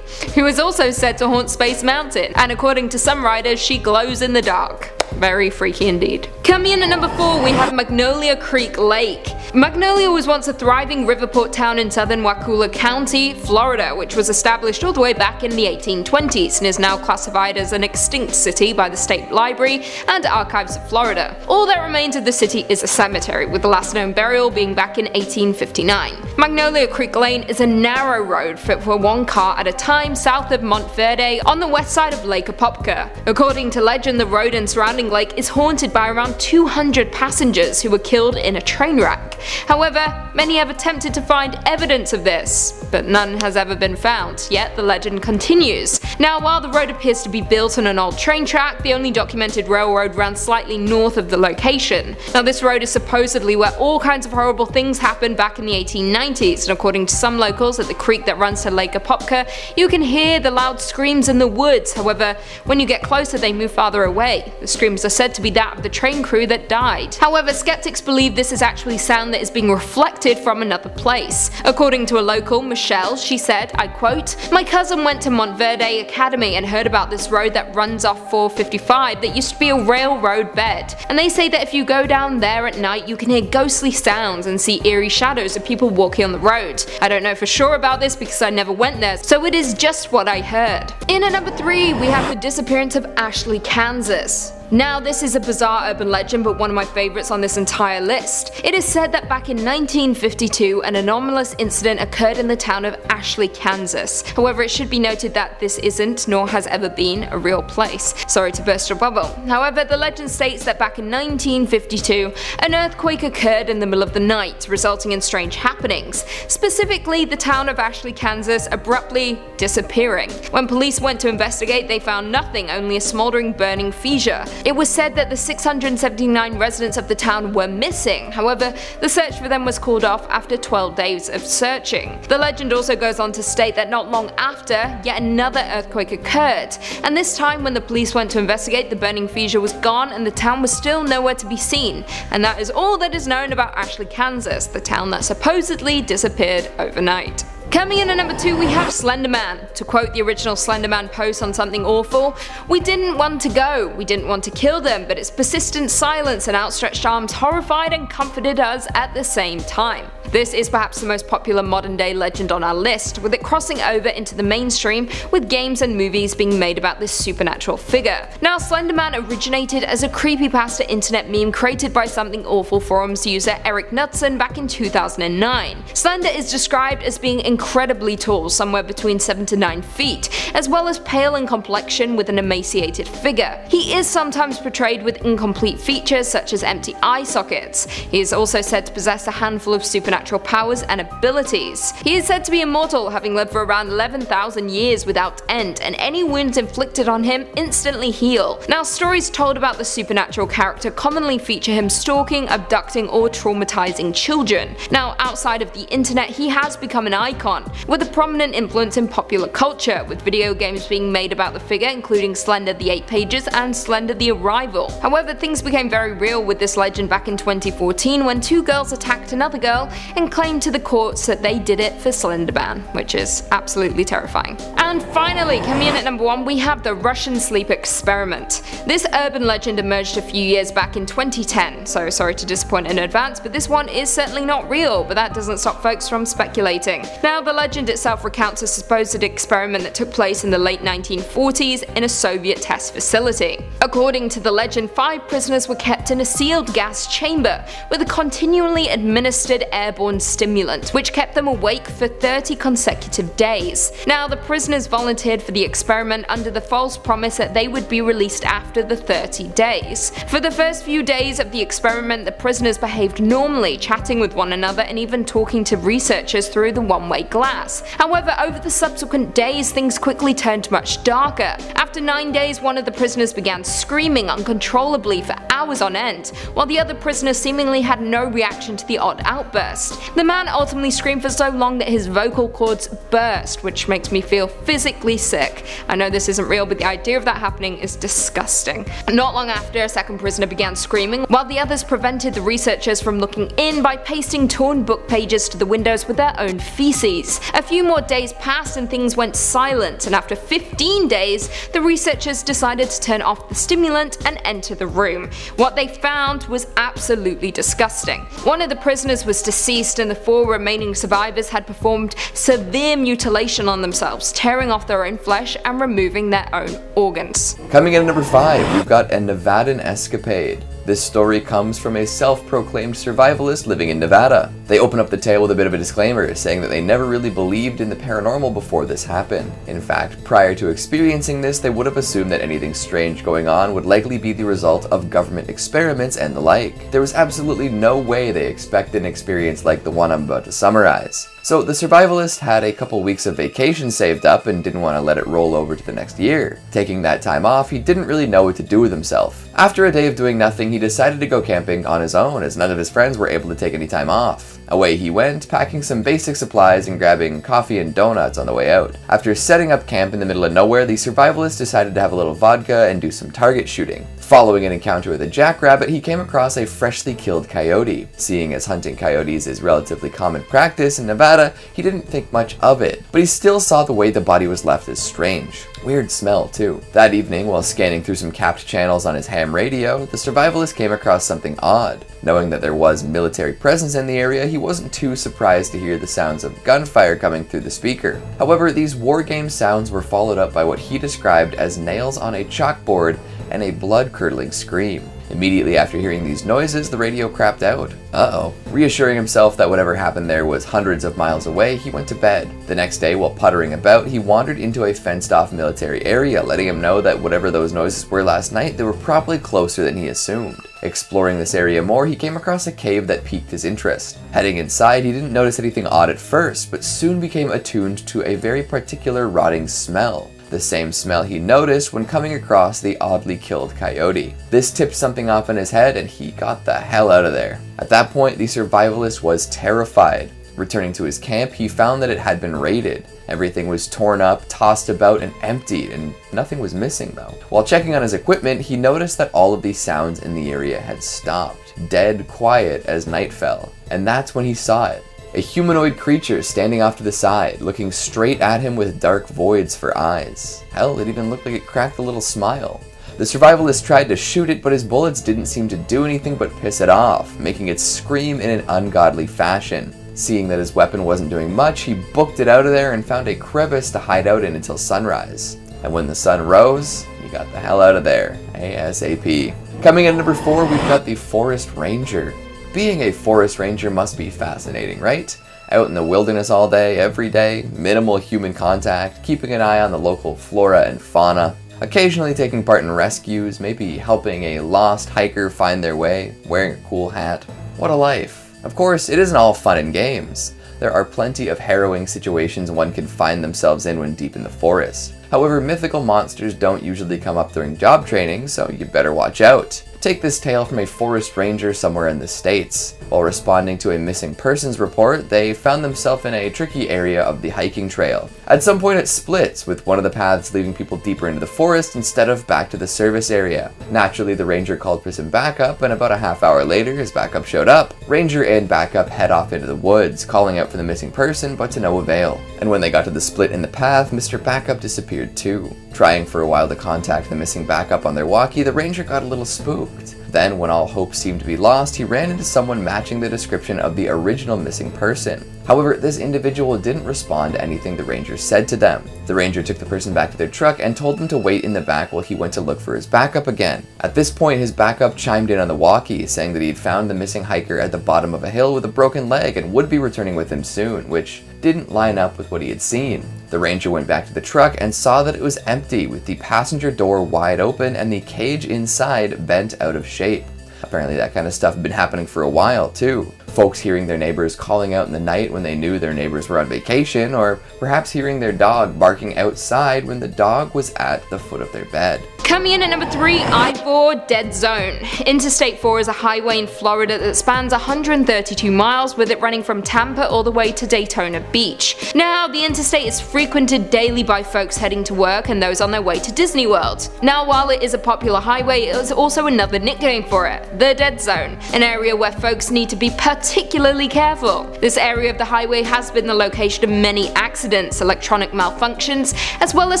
who is also said to haunt Space Mountain, and according to some riders, she glows in the dark. Very freaky indeed. Coming in at number 4, we have Magnolia Creek Lake. Magnolia was once a thriving riverport town in southern Wakulla County, Florida, which was established all the way back in the 1820s and is now classified as an extinct city by the State Library and Archives of Florida. All that remains of the city is a cemetery, with the last known burial being back in 1859. Magnolia Creek Lane is a narrow road fit for one car at a time south of Montverde on the west side of Lake Apopka. According to legend, the road and surrounding lake is haunted by around 200 passengers who were killed in a train wreck. However, many have attempted to find evidence of this, but none has ever been found, yet the legend continues. Now, while the road appears to be built on an old train track, the only documented railroad ran slightly north of the location. Now, this road is supposedly where all kinds of horrible things happened back in the 1890s, and according to some locals, at the creek that runs to Lake Apopka, you can hear the loud screams in the woods. However, when you get closer, they move farther away. The screams are said to be that of the train crew that died. However, skeptics believe this is actually sound that is being reflected from another place. According to a local, Michelle, she said, I quote, "My cousin went to Montverde Academy and heard about this road that runs off 455 that used to be a railroad bed. And they say that if you go down there at night, you can hear ghostly sounds and see eerie shadows of people walking on the road. I don't know for sure about this because I never went there, so it is just what I heard." In at number 3, we have the disappearance of Ashley, Kansas. Now, this is a bizarre urban legend, but one of my favorites on this entire list. It is said that back in 1952, an anomalous incident occurred in the town of Ashley, Kansas. However, it should be noted that this isn't, nor has ever been, a real place. Sorry to burst your bubble. However, the legend states that back in 1952, an earthquake occurred in the middle of the night, resulting in strange happenings. Specifically, the town of Ashley, Kansas abruptly disappearing. When police went to investigate, they found nothing, only a smoldering burning fissure. It was said that the 679 residents of the town were missing. However, the search for them was called off after 12 days of searching. The legend also goes on to state that not long after, yet another earthquake occurred, and this time when the police went to investigate, the burning fissure was gone and the town was still nowhere to be seen. And that is all that is known about Ashley, Kansas, the town that supposedly disappeared overnight. Coming in at number 2, we have Slender Man. To quote the original Slender Man post on Something Awful, "We didn't want to go, we didn't want to kill them, but its persistent silence and outstretched arms horrified and comforted us at the same time." This is perhaps the most popular modern day legend on our list, with it crossing over into the mainstream with games and movies being made about this supernatural figure. Now, Slender Man originated as a creepypasta internet meme created by Something Awful forums user Eric Knudsen back in 2009. Slender is described as being incredibly tall, somewhere between 7 to 9 feet, as well as pale in complexion with an emaciated figure. He is sometimes portrayed with incomplete features such as empty eye sockets. He is also said to possess a handful of supernatural powers and abilities. He is said to be immortal, having lived for around 11,000 years without end, and any wounds inflicted on him instantly heal. Now, stories told about the supernatural character commonly feature him stalking, abducting, or traumatizing children. Now, outside of the internet, he has become an icon, with a prominent influence in popular culture, with video games being made about the figure, including Slender the 8 Pages and Slender the Arrival. However, things became very real with this legend back in 2014 when 2 girls attacked another girl and claimed to the courts that they did it for Slender Man, which is absolutely terrifying. And finally, coming in at number 1, we have the Russian sleep experiment. This urban legend emerged a few years back in 2010, so sorry to disappoint in advance, but this one is certainly not real, but that doesn't stop folks from speculating. Now, the legend itself recounts a supposed experiment that took place in the late 1940s in a Soviet test facility. According to the legend, 5 prisoners were kept in a sealed gas chamber with a continually administered airborne stimulant, which kept them awake for 30 consecutive days. Now, the prisoners volunteered for the experiment under the false promise that they would be released after the 30 days. For the first few days of the experiment, the prisoners behaved normally, chatting with one another and even talking to researchers through the one-way glass. However, over the subsequent days, things quickly turned much darker. After 9 days, one of the prisoners began screaming uncontrollably for hours on end, while the other prisoners seemingly had no reaction to the odd outburst. The man ultimately screamed for so long that his vocal cords burst, which makes me feel physically sick. I know this isn't real, but the idea of that happening is disgusting. Not long after, a second prisoner began screaming, while the others prevented the researchers from looking in by pasting torn book pages to the windows with their own feces. A few more days passed and things went silent, and after 15 days, the researchers decided to turn off the stimulant and enter the room. What they found was absolutely disgusting. One of the prisoners was deceased, and the 4 remaining survivors had performed severe mutilation on themselves, tearing off their own flesh and removing their own organs. Coming in at number 5, we've got a Nevadan escapade. This story comes from a self-proclaimed survivalist living in Nevada. They open up the tale with a bit of a disclaimer, saying that they never really believed in the paranormal before this happened. In fact, prior to experiencing this, they would have assumed that anything strange going on would likely be the result of government experiments and the like. There was absolutely no way they expected an experience like the one I'm about to summarize. So the survivalist had a couple weeks of vacation saved up and didn't want to let it roll over to the next year. Taking that time off, he didn't really know what to do with himself. After a day of doing nothing, he decided to go camping on his own, as none of his friends were able to take any time off. Away he went, packing some basic supplies and grabbing coffee and donuts on the way out. After setting up camp in the middle of nowhere, the survivalist decided to have a little vodka and do some target shooting. Following an encounter with a jackrabbit, he came across a freshly killed coyote. Seeing as hunting coyotes is relatively common practice in Nevada, he didn't think much of it, but he still saw the way the body was left as strange. Weird smell too. That evening, while scanning through some capped channels on his ham radio, the survivalist came across something odd. Knowing that there was military presence in the area, he wasn't too surprised to hear the sounds of gunfire coming through the speaker. However, these wargame sounds were followed up by what he described as nails on a chalkboard and a blood-curdling scream. Immediately after hearing these noises, the radio crapped out. Uh-oh. Reassuring himself that whatever happened there was hundreds of miles away, he went to bed. The next day, while puttering about, he wandered into a fenced-off military area, letting him know that whatever those noises were last night, they were probably closer than he assumed. Exploring this area more, he came across a cave that piqued his interest. Heading inside, he didn't notice anything odd at first, but soon became attuned to a very particular rotting smell. The same smell he noticed when coming across the oddly killed coyote. This tipped something off in his head and he got the hell out of there. At that point, the survivalist was terrified. Returning to his camp, he found that it had been raided. Everything was torn up, tossed about, and emptied, and nothing was missing though. While checking on his equipment, he noticed that all of these sounds in the area had stopped, dead quiet as night fell. And that's when he saw it. a humanoid creature standing off to the side, looking straight at him with dark voids for eyes. Hell, it even looked like it cracked a little smile. The survivalist tried to shoot it, but his bullets didn't seem to do anything but piss it off, making it scream in an ungodly fashion. Seeing that his weapon wasn't doing much, he booked it out of there and found a crevice to hide out in until sunrise. And when the sun rose, he got the hell out of there, ASAP. Coming in at number 4, we've got the Forest Ranger. Being a forest ranger must be fascinating, right? Out in the wilderness all day, every day, minimal human contact, keeping an eye on the local flora and fauna, occasionally taking part in rescues, maybe helping a lost hiker find their way, wearing a cool hat. What a life. Of course, it isn't all fun and games. There are plenty of harrowing situations one can find themselves in when deep in the forest. However, mythical monsters don't usually come up during job training, so you better watch out. Take this tale from a forest ranger somewhere in the States. While responding to a missing persons report, they found themselves in a tricky area of the hiking trail. At some point it splits, with one of the paths leading people deeper into the forest instead of back to the service area. Naturally, the ranger called for some backup, and about a half hour later his backup showed up. Ranger and backup head off into the woods, calling out for the missing person, but to no avail. And when they got to the split in the path, Mr. Backup disappeared too. Trying for a while to contact the missing backup on their walkie, the ranger got a little spooked. Then, when all hope seemed to be lost, he ran into someone matching the description of the original missing person. However, this individual didn't respond to anything the ranger said to them. The ranger took the person back to their truck and told them to wait in the back while he went to look for his backup again. At this point, his backup chimed in on the walkie, saying that he'd found the missing hiker at the bottom of a hill with a broken leg and would be returning with him soon, which didn't line up with what he had seen. The ranger went back to the truck and saw that it was empty, with the passenger door wide open and the cage inside bent out of shape. Apparently that kind of stuff had been happening for a while too. Folks hearing their neighbors calling out in the night when they knew their neighbors were on vacation, or perhaps hearing their dog barking outside when the dog was at the foot of their bed. Coming in at number 3, I-4 Dead Zone. Interstate 4 is a highway in Florida that spans 132 miles, with it running from Tampa all the way to Daytona Beach. Now, the interstate is frequented daily by folks heading to work and those on their way to Disney World. Now, while it is a popular highway, it is also another nickname for it, the Dead Zone, an area where folks need to be particularly careful. This area of the highway has been the location of many accidents, electronic malfunctions, as well as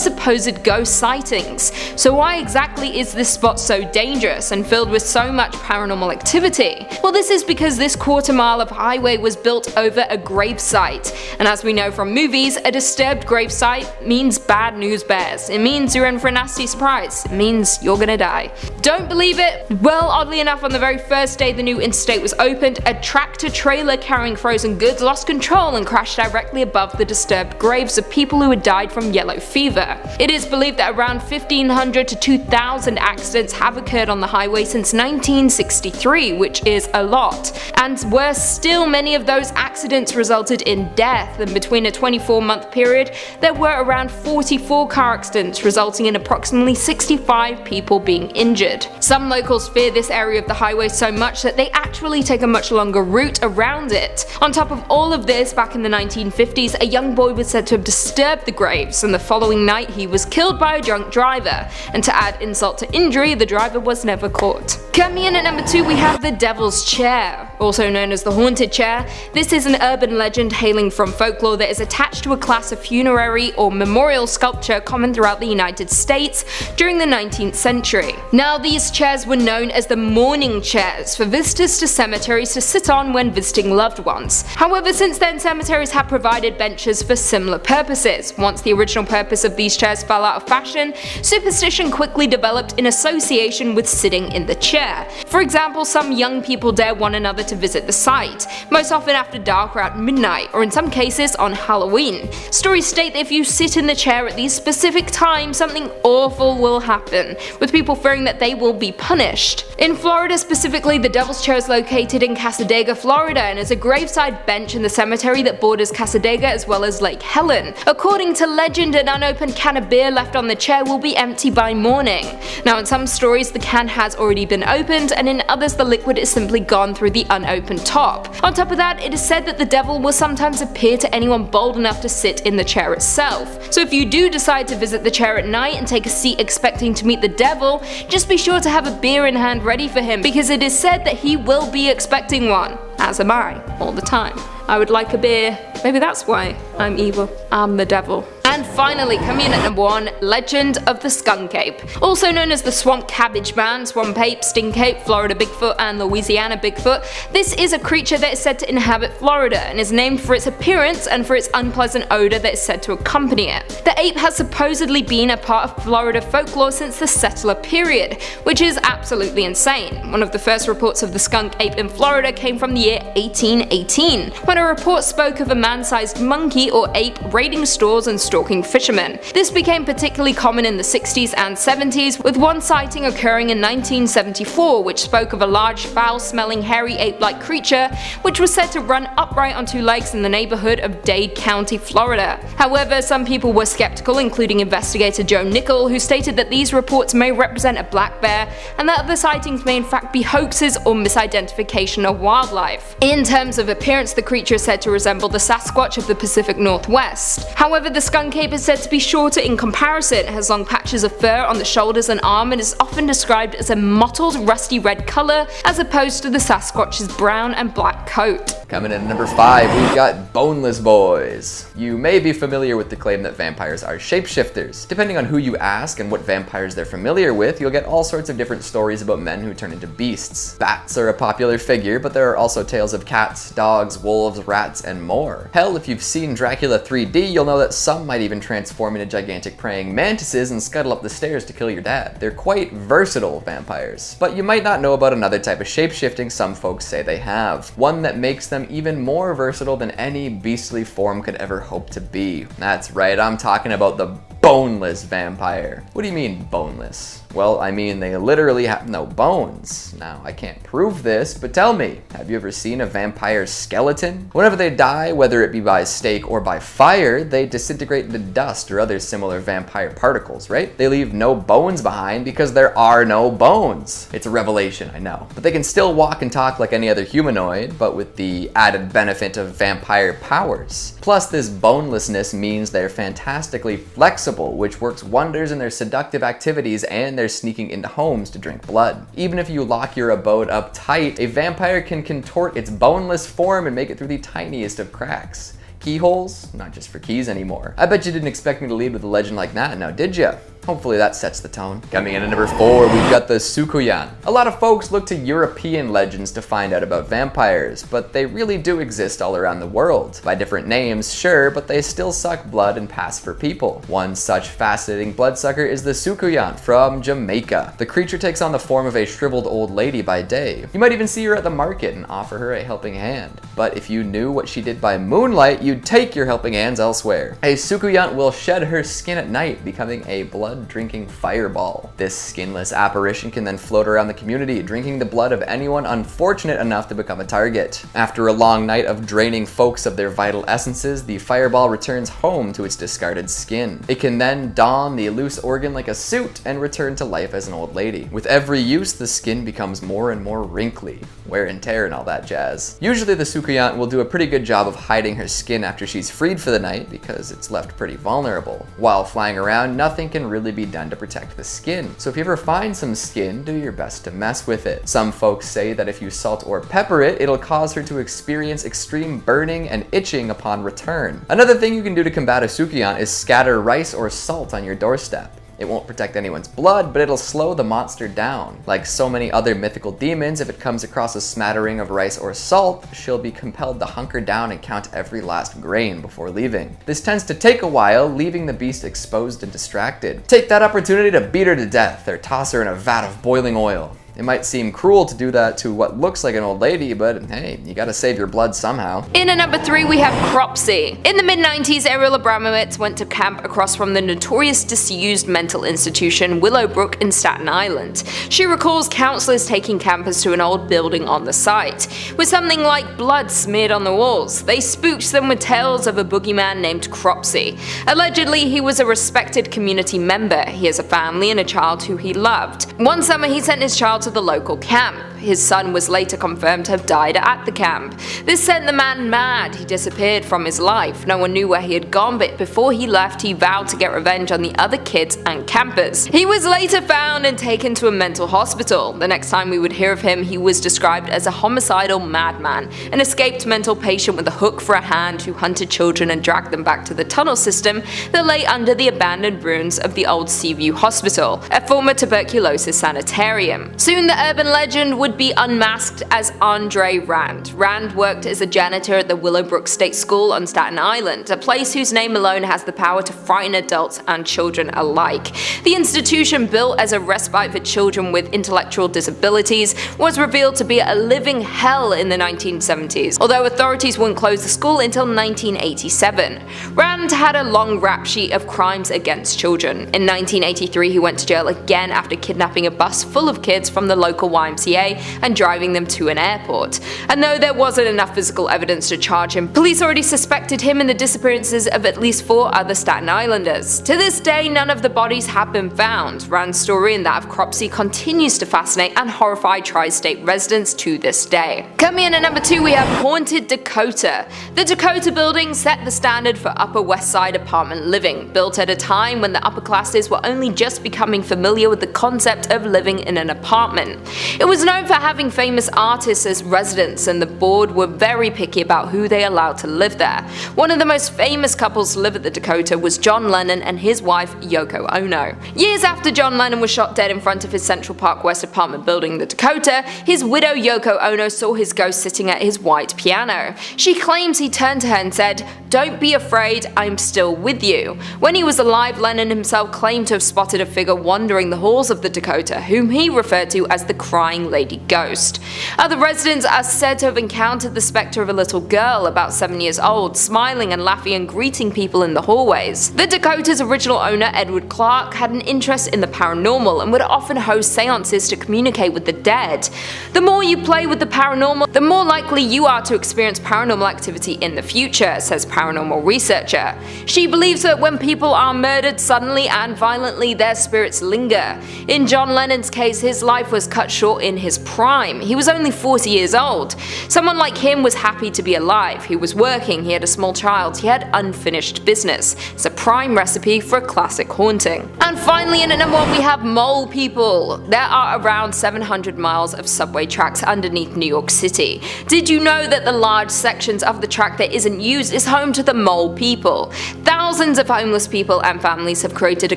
supposed ghost sightings. So why exactly is this spot so dangerous and filled with so much paranormal activity? Well, this is because this quarter mile of highway was built over a gravesite, and as we know from movies, a disturbed gravesite means bad news bears. It means you're in for a nasty surprise. It means you're gonna die. Don't believe it? Well, oddly enough, on the very first day the new interstate was opened, a tractor trailer carrying frozen goods lost control and crashed directly above the disturbed graves of people who had died from yellow fever. It is believed that around 1,500 to 2,000 accidents have occurred on the highway since 1963, which is a lot. And worse still, many of those accidents resulted in death, and between a 24-month period, there were around 44 car accidents, resulting in approximately 65 people being injured. Some locals fear this area of the highway so much that they actually take a much longer route around it. On top of all of this, back in the 1950s, a young boy was said to have disturbed the graves, and the following night he was killed by a drunk driver. And to add insult to injury, the driver was never caught. Coming in at number 2, we have the Devil's Chair, also known as the Haunted Chair. This is an urban legend hailing from folklore that is attached to a class of funerary or memorial sculpture common throughout the United States during the 19th century. Now, these chairs were known as the mourning chairs for visitors to cemeteries to sit on when visiting loved ones. However, since then, cemeteries have provided benches for similar purposes. Once the original purpose of these chairs fell out of fashion, superstition quickly developed in association with sitting in the chair. For example, some young people dare one another to visit the site, most often after dark or at midnight, or in some cases on Halloween. Stories state that if you sit in the chair at these specific times, something awful will happen, with people fearing that they will be punished. In Florida specifically, the Devil's Chair is located in Cassadaga, Florida, and is a graveside bench in the cemetery that borders Cassadaga as well as Lake Helen. According to legend, an unopened can of beer left on the chair will be empty by morning. Now, in some stories the can has already been opened, and in others the liquid is simply gone through the unopened top. On top of that, it is said that the devil will sometimes appear to anyone bold enough to sit in the chair itself. So if you do decide to visit the chair at night and take a seat expecting to meet the devil, just be sure to have a beer in hand ready for him, because it is said that he will be expecting one. As am I, all the time. I would like a beer. Maybe that's why I'm evil. I'm the devil. And finally, coming in at number 1, Legend of the Skunk Ape. Also known as the Swamp Cabbage Man, Swamp Ape, Stink Ape, Florida Bigfoot, and Louisiana Bigfoot, this is a creature that is said to inhabit Florida and is named for its appearance and for its unpleasant odor that is said to accompany it. The ape has supposedly been a part of Florida folklore since the settler period, which is absolutely insane. One of the first reports of the skunk ape in Florida came from the year 1818, when a report spoke of a man-sized monkey or ape raiding stores and stalking fishermen. This became particularly common in the 60s and 70s, with one sighting occurring in 1974 which spoke of a large foul-smelling hairy ape-like creature which was said to run upright on 2 legs in the neighborhood of Dade County, Florida. However, some people were skeptical, including investigator Joe Nickel, who stated that these reports may represent a black bear and that the sightings may in fact be hoaxes or misidentification of wildlife. In terms of appearance, the creature is said to resemble the Sasquatch of the Pacific Northwest. However, the skunk ape is said to be shorter in comparison. It has long patches of fur on the shoulders and arm and is often described as a mottled rusty red color as opposed to the Sasquatch's brown and black coat. Coming in at number 5, we've got Boneless Boys. You may be familiar with the claim that vampires are shapeshifters. Depending on who you ask and what vampires they're familiar with, you'll get all sorts of different stories about men who turn into beasts. Bats are a popular figure, but there are also tales of cats, dogs, wolves, rats, and more. Hell, if you've seen Dracula 3D, you'll know that some might even transform into gigantic praying mantises and scuttle up the stairs to kill your dad. They're quite versatile vampires. But you might not know about another type of shapeshifting some folks say they have. One that makes them even more versatile than any beastly form could ever hope to be. That's right, I'm talking about the boneless vampire. What do you mean boneless? Well, I mean they literally have no bones. Now, I can't prove this, but tell me, have you ever seen a vampire's skeleton? Whenever they die, whether it be by stake or by fire, they disintegrate into dust or other similar vampire particles, right? They leave no bones behind because there are no bones. It's a revelation, I know. But they can still walk and talk like any other humanoid, but with the added benefit of vampire powers. Plus, this bonelessness means they're fantastically flexible, which works wonders in their seductive activities and their sneaking into homes to drink blood. Even if you lock your abode up tight, a vampire can contort its boneless form and make it through the tiniest of cracks. Keyholes? Not just for keys anymore. I bet you didn't expect me to lead with a legend like that now, did ya? Hopefully that sets the tone. Coming in at number 4, we've got the Sukuyan. A lot of folks look to European legends to find out about vampires, but they really do exist all around the world. By different names, sure, but they still suck blood and pass for people. One such fascinating bloodsucker is the Sukuyan from Jamaica. The creature takes on the form of a shriveled old lady by day. You might even see her at the market and offer her a helping hand. But if you knew what she did by moonlight, you'd take your helping hands elsewhere. A Sukuyan will shed her skin at night, becoming a blood-drinking fireball. This skinless apparition can then float around the community, drinking the blood of anyone unfortunate enough to become a target. After a long night of draining folks of their vital essences, the fireball returns home to its discarded skin. It can then don the loose organ like a suit and return to life as an old lady. With every use, the skin becomes more and more wrinkly, wear and tear and all that jazz. Usually the Sukuyan will do a pretty good job of hiding her skin after she's freed for the night because it's left pretty vulnerable. While flying around, nothing can really be done to protect the skin. So if you ever find some skin, do your best to mess with it. Some folks say that if you salt or pepper it, it'll cause her to experience extreme burning and itching upon return. Another thing you can do to combat a Sukuyan is scatter rice or salt on your doorstep. It won't protect anyone's blood, but it'll slow the monster down. Like so many other mythical demons, if it comes across a smattering of rice or salt, she'll be compelled to hunker down and count every last grain before leaving. This tends to take a while, leaving the beast exposed and distracted. Take that opportunity to beat her to death, or toss her in a vat of boiling oil. It might seem cruel to do that to what looks like an old lady, but hey, you gotta save your blood somehow. In at number 3, we have Cropsy. In the mid-90s, Ariel Abramowitz went to camp across from the notorious disused mental institution Willowbrook in Staten Island. She recalls counselors taking campers to an old building on the site, with something like blood smeared on the walls. They spooked them with tales of a boogeyman named Cropsy. Allegedly, he was a respected community member. He has a family and a child who he loved. One summer, he sent his child to the local camp. His son was later confirmed to have died at the camp. This sent the man mad. He disappeared from his life. No one knew where he had gone, but before he left, he vowed to get revenge on the other kids and campers. He was later found and taken to a mental hospital. The next time we would hear of him, he was described as a homicidal madman, an escaped mental patient with a hook for a hand who hunted children and dragged them back to the tunnel system that lay under the abandoned ruins of the old Seaview Hospital, a former tuberculosis sanitarium. Soon the urban legend would be unmasked as Andre Rand. Rand worked as a janitor at the Willowbrook State School on Staten Island, a place whose name alone has the power to frighten adults and children alike. The institution, built as a respite for children with intellectual disabilities, was revealed to be a living hell in the 1970s, although authorities wouldn't close the school until 1987. Rand had a long rap sheet of crimes against children. In 1983, he went to jail again after kidnapping a bus full of kids from the local YMCA and driving them to an airport. And though there wasn't enough physical evidence to charge him, police already suspected him in the disappearances of at least 4 other Staten Islanders. To this day, none of the bodies have been found. Rand's story and that of Cropsey continues to fascinate and horrify tri-state residents to this day. Coming in at number 2, we have Haunted Dakota. The Dakota building set the standard for Upper West Side apartment living, built at a time when the upper classes were only just becoming familiar with the concept of living in an apartment. It was known for having famous artists as residents, and the board were very picky about who they allowed to live there. One of the most famous couples to live at the Dakota was John Lennon and his wife Yoko Ono. Years after John Lennon was shot dead in front of his Central Park West apartment building, the Dakota, his widow Yoko Ono saw his ghost sitting at his white piano. She claims he turned to her and said, "Don't be afraid, I'm still with you." When he was alive, Lennon himself claimed to have spotted a figure wandering the halls of the Dakota, whom he referred to as the crying lady ghost. Other residents are said to have encountered the spectre of a little girl about 7 years old, smiling and laughing and greeting people in the hallways. The Dakota's original owner, Edward Clark, had an interest in the paranormal and would often host seances to communicate with the dead. The more you play with the paranormal, the more likely you are to experience paranormal activity in the future, says paranormal researcher. She believes that when people are murdered suddenly and violently, their spirits linger. In John Lennon's case, his life was cut short in his prime. He was only 40 years old. Someone like him was happy to be alive. He was working, he had a small child, he had unfinished business. It's a prime recipe for a classic haunting. And finally, in at number 1, we have mole people. There are around 700 miles of subway tracks underneath New York City. Did you know that the large sections of the track that isn't used is home to the mole people? Thousands of homeless people and families have created a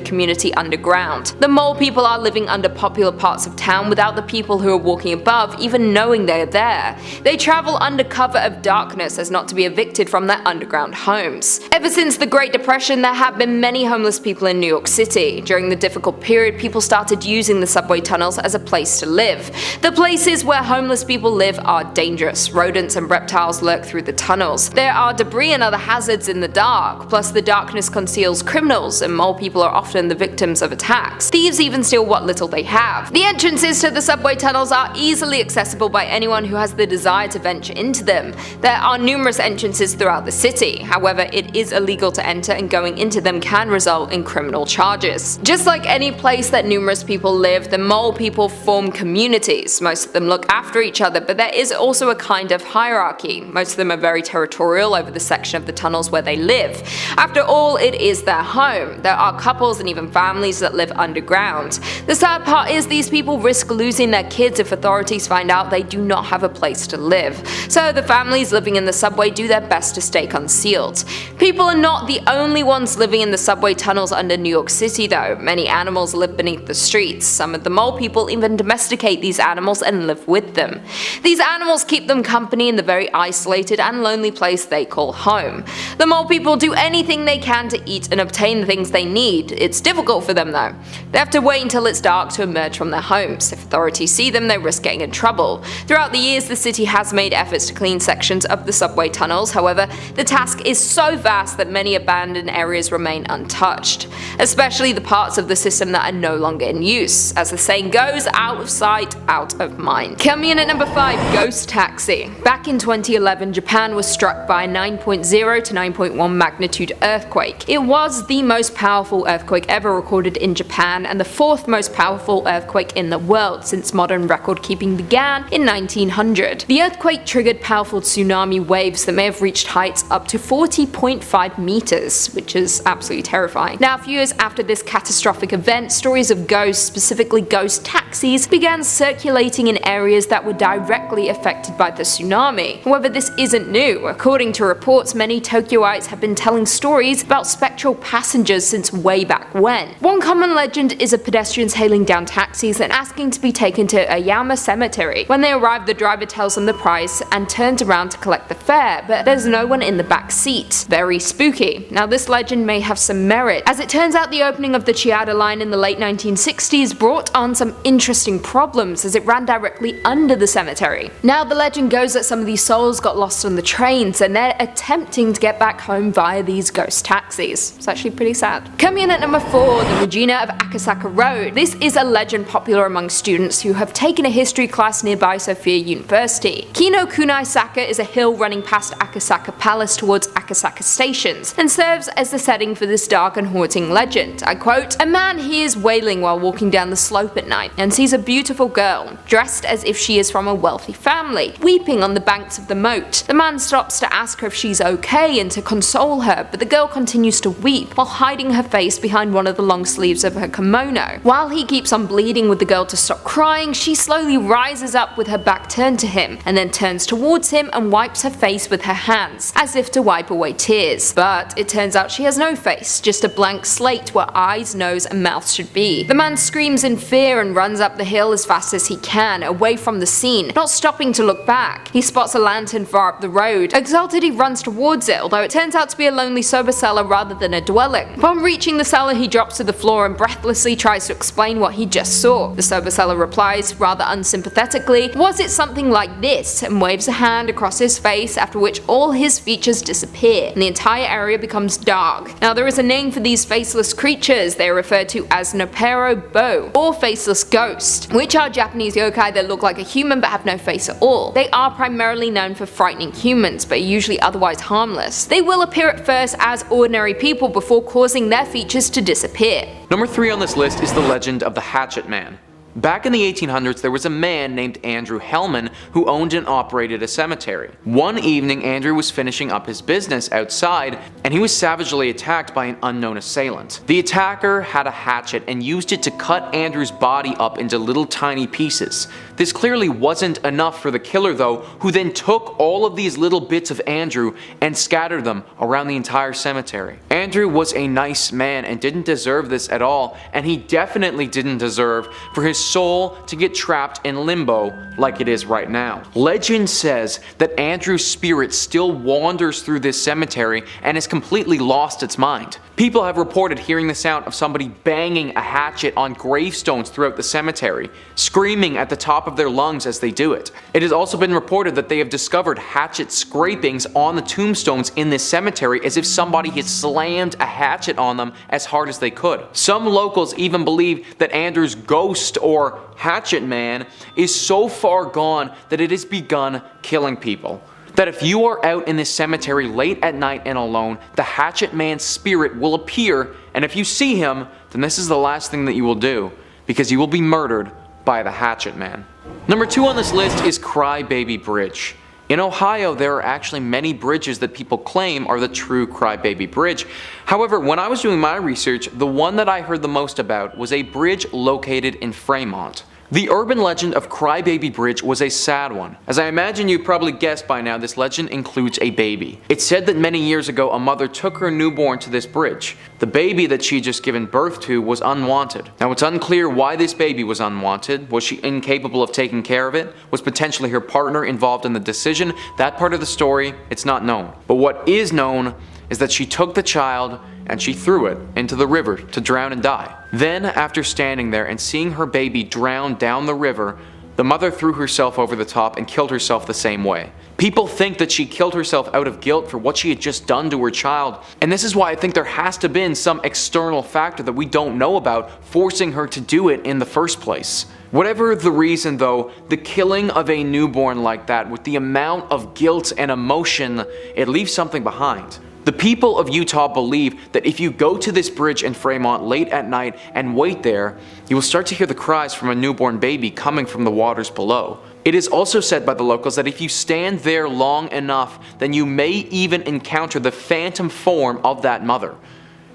community underground. The mole people are living under popular parts of town without the people who are walking above even knowing they are there. They travel under cover of darkness as not to be evicted from their underground homes. Ever since the Great Depression, there have been many homeless people in New York City. During the difficult period, people started using the subway tunnels as a place to live. The places where homeless people live are dangerous. Rodents and reptiles lurk through the tunnels. There are debris and other hazards in the dark, plus the darkness conceals criminals, and mole people are often the victims of attacks. Thieves even steal what little they have. The entrances to the subway tunnels are easily accessible by anyone who has the desire to venture into them. There are numerous entrances throughout the city. However, it is illegal to enter, and going into them can result in criminal charges. Just like any place that numerous people live, the mole people form communities. Most of them look after each other, but there is also a kind of hierarchy. Most of them are very territorial over the section of the tunnels where they live. After all, it is their home. There are couples and even families that live underground. The sad part is these people risk losing their kids if authorities find out they do not have a place to live. So the families living in the subway do their best to stay concealed. People are not the only ones living in the subway tunnels under New York City though. Many animals live beneath the streets. Some of the mole people even domesticate these animals and live with them. These animals keep them company in the very isolated and lonely place they call home. The mole people do anything they can to eat and obtain the things they need. It's difficult for them though. They have to wait until it's dark to emerge from their homes. If authorities see them, they risk getting in trouble. Throughout the years, the city has made efforts to clean sections of the subway tunnels. However, the task is so vast that many abandoned areas remain untouched, especially the parts of the system that are no longer in use. As the saying goes, out of sight, out of mind. Coming in at number 5, Ghost Taxi. Back in 2011, Japan was struck by a 9.0 to 9.1 magnitude earthquake earthquake. It was the most powerful earthquake ever recorded in Japan and the fourth most powerful earthquake in the world since modern record keeping began in 1900. The earthquake triggered powerful tsunami waves that may have reached heights up to 40.5 meters, which is absolutely terrifying. Now, a few years after this catastrophic event, stories of ghosts, specifically ghost taxis, began circulating in areas that were directly affected by the tsunami. However, this isn't new. According to reports, many Tokyoites have been telling stories about spectral passengers since way back when. One common legend is of pedestrians hailing down taxis and asking to be taken to Ayama Cemetery. When they arrive, the driver tells them the price and turns around to collect the fare, but there's no one in the back seat. Very spooky. Now, this legend may have some merit. As it turns out, the opening of the Chiada line in the late 1960s brought on some interesting problems as it ran directly under the cemetery. Now, the legend goes that some of these souls got lost on the trains and they're attempting to get back home via these ghost taxis. It's actually pretty sad. Coming in at number 4, the Regina of Akasaka Road. This is a legend popular among students who have taken a history class nearby Sophia University. Kino Kunai Saka is a hill running past Akasaka Palace towards Akasaka stations and serves as the setting for this dark and haunting legend. I quote, "A man hears wailing while walking down the slope at night and sees a beautiful girl, dressed as if she is from a wealthy family, weeping on the banks of the moat. The man stops to ask her if she's okay and to console her, but the girl continues to weep while hiding her face behind one of the long sleeves of her kimono. While he keeps on pleading with the girl to stop crying, she slowly rises up with her back turned to him and then turns towards him and wipes her face with her hands, as if to wipe away tears. But it turns out she has no face, just a blank slate where eyes, nose and mouth should be. The man screams in fear and runs up the hill as fast as he can, away from the scene, not stopping to look back. He spots a lantern far up the road. Exalted, he runs towards it, although it turns out to be a lonely sober cellar rather than a dwelling. Upon reaching the cellar, he drops to the floor and breathlessly tries to explain what he just saw. The sober seller replies, rather unsympathetically, "Was it something like this?" and waves a hand across his face, after which all his features disappear and the entire area becomes dark. Now, there is a name for these faceless creatures. They are referred to as Nopero Bo, or faceless ghost, which are Japanese yokai that look like a human but have no face at all. They are primarily known for frightening humans, but are usually otherwise harmless. They will appear at first as ordinary people before causing their features to disappear. Number 3 on this list is the legend of the Hatchet Man. Back in the 1800s, there was a man named Andrew Hellman who owned and operated a cemetery. One evening, Andrew was finishing up his business outside, and he was savagely attacked by an unknown assailant. The attacker had a hatchet and used it to cut Andrew's body up into little tiny pieces. This clearly wasn't enough for the killer though, who then took all of these little bits of Andrew and scattered them around the entire cemetery. Andrew was a nice man and didn't deserve this at all, and he definitely didn't deserve for his soul to get trapped in limbo like it is right now. Legend says that Andrew's spirit still wanders through this cemetery and has completely lost its mind. People have reported hearing the sound of somebody banging a hatchet on gravestones throughout the cemetery, screaming at the top of their lungs as they do it. It has also been reported that they have discovered hatchet scrapings on the tombstones in this cemetery as if somebody had slammed a hatchet on them as hard as they could. Some locals even believe that Andrew's ghost or Hatchet Man is so far gone that it has begun killing people. That if you are out in this cemetery late at night and alone, the Hatchet Man's spirit will appear, and if you see him, then this is the last thing that you will do, because you will be murdered by the Hatchet Man. Number 2 on this list is Crybaby Bridge. In Ohio, there are actually many bridges that people claim are the true Crybaby Bridge. However, when I was doing my research, the one that I heard the most about was a bridge located in Fremont. The urban legend of Crybaby Bridge was a sad one. As I imagine you've probably guessed by now, this legend includes a baby. It's said that many years ago a mother took her newborn to this bridge. The baby that she had just given birth to was unwanted. Now it's unclear why this baby was unwanted. Was she incapable of taking care of it? Was potentially her partner involved in the decision? That part of the story, it's not known. But what is known is that she took the child and she threw it into the river to drown and die. Then, after standing there and seeing her baby drown down the river, the mother threw herself over the top and killed herself the same way. People think that she killed herself out of guilt for what she had just done to her child, and this is why I think there has to have been some external factor that we don't know about forcing her to do it in the first place. Whatever the reason though, the killing of a newborn like that with the amount of guilt and emotion, it leaves something behind. The people of Utah believe that if you go to this bridge in Fremont late at night and wait there, you will start to hear the cries from a newborn baby coming from the waters below. It is also said by the locals that if you stand there long enough, then you may even encounter the phantom form of that mother.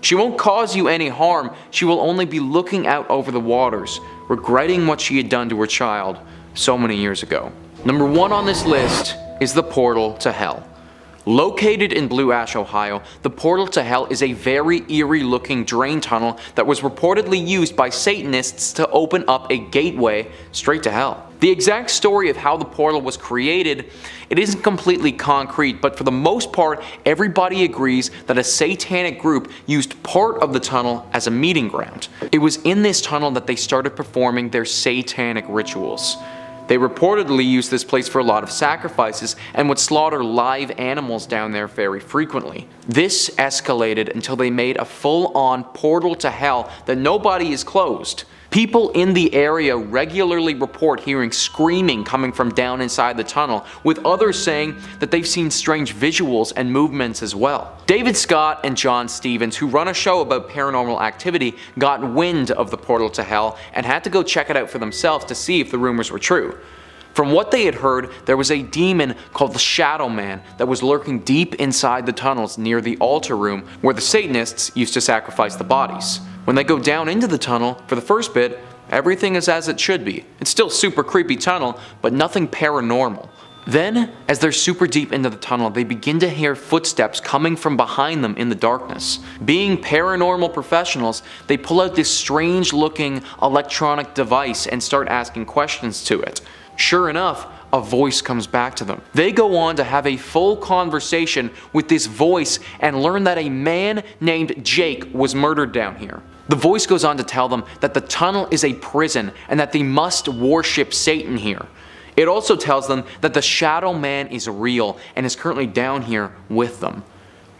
She won't cause you any harm, she will only be looking out over the waters, regretting what she had done to her child so many years ago. Number 1 on this list is the portal to hell. Located in Blue Ash, Ohio, the portal to hell is a very eerie looking drain tunnel that was reportedly used by Satanists to open up a gateway straight to hell. The exact story of how the portal was created, it isn't completely concrete, but for the most part, everybody agrees that a satanic group used part of the tunnel as a meeting ground. It was in this tunnel that they started performing their satanic rituals. They reportedly used this place for a lot of sacrifices and would slaughter live animals down there very frequently. This escalated until they made a full-on portal to hell that nobody is closed. People in the area regularly report hearing screaming coming from down inside the tunnel, with others saying that they've seen strange visuals and movements as well. David Scott and John Stevens, who run a show about paranormal activity, got wind of the portal to hell and had to go check it out for themselves to see if the rumors were true. From what they had heard, there was a demon called the Shadow Man that was lurking deep inside the tunnels near the altar room where the Satanists used to sacrifice the bodies. When they go down into the tunnel, for the first bit, everything is as it should be. It's still super creepy tunnel, but nothing paranormal. Then, as they're super deep into the tunnel, they begin to hear footsteps coming from behind them in the darkness. Being paranormal professionals, they pull out this strange looking electronic device and start asking questions to it. Sure enough, a voice comes back to them. They go on to have a full conversation with this voice and learn that a man named Jake was murdered down here. The voice goes on to tell them that the tunnel is a prison and that they must worship Satan here. It also tells them that the Shadow Man is real and is currently down here with them.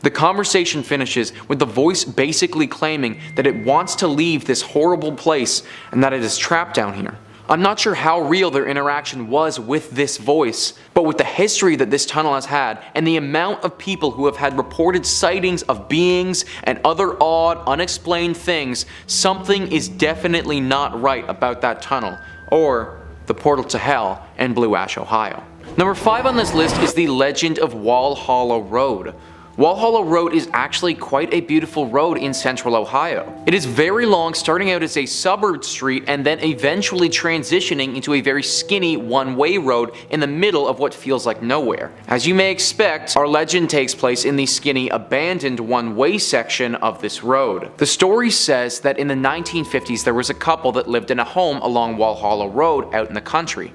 The conversation finishes with the voice basically claiming that it wants to leave this horrible place and that it is trapped down here. I'm not sure how real their interaction was with this voice, but with the history that this tunnel has had and the amount of people who have had reported sightings of beings and other odd, unexplained things, something is definitely not right about that tunnel, or the portal to hell in Blue Ash, Ohio. Number 5 on this list is the legend of Wall Hollow Road. Wall Hollow Road is actually quite a beautiful road in central Ohio. It is very long, starting out as a suburb street and then eventually transitioning into a very skinny one-way road in the middle of what feels like nowhere. As you may expect, our legend takes place in the skinny, abandoned one-way section of this road. The story says that in the 1950s there was a couple that lived in a home along Wall Hollow Road out in the country.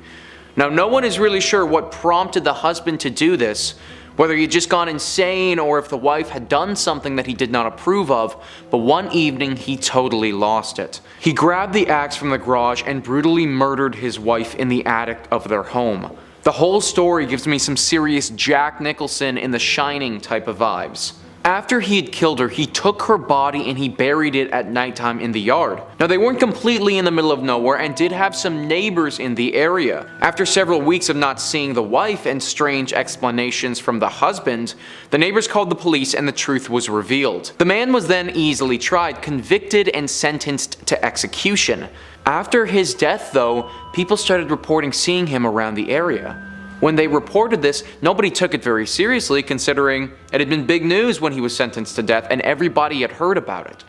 Now, no one is really sure what prompted the husband to do this, whether he had just gone insane or if the wife had done something that he did not approve of, but one evening he totally lost it. He grabbed the axe from the garage and brutally murdered his wife in the attic of their home. The whole story gives me some serious Jack Nicholson in The Shining type of vibes. After he had killed her, he took her body and he buried it at nighttime in the yard. Now, they weren't completely in the middle of nowhere and did have some neighbors in the area. After several weeks of not seeing the wife and strange explanations from the husband, the neighbors called the police and the truth was revealed. The man was then easily tried, convicted, and sentenced to execution. After his death, though, people started reporting seeing him around the area. When they reported this, nobody took it very seriously, considering it had been big news when he was sentenced to death and everybody had heard about it.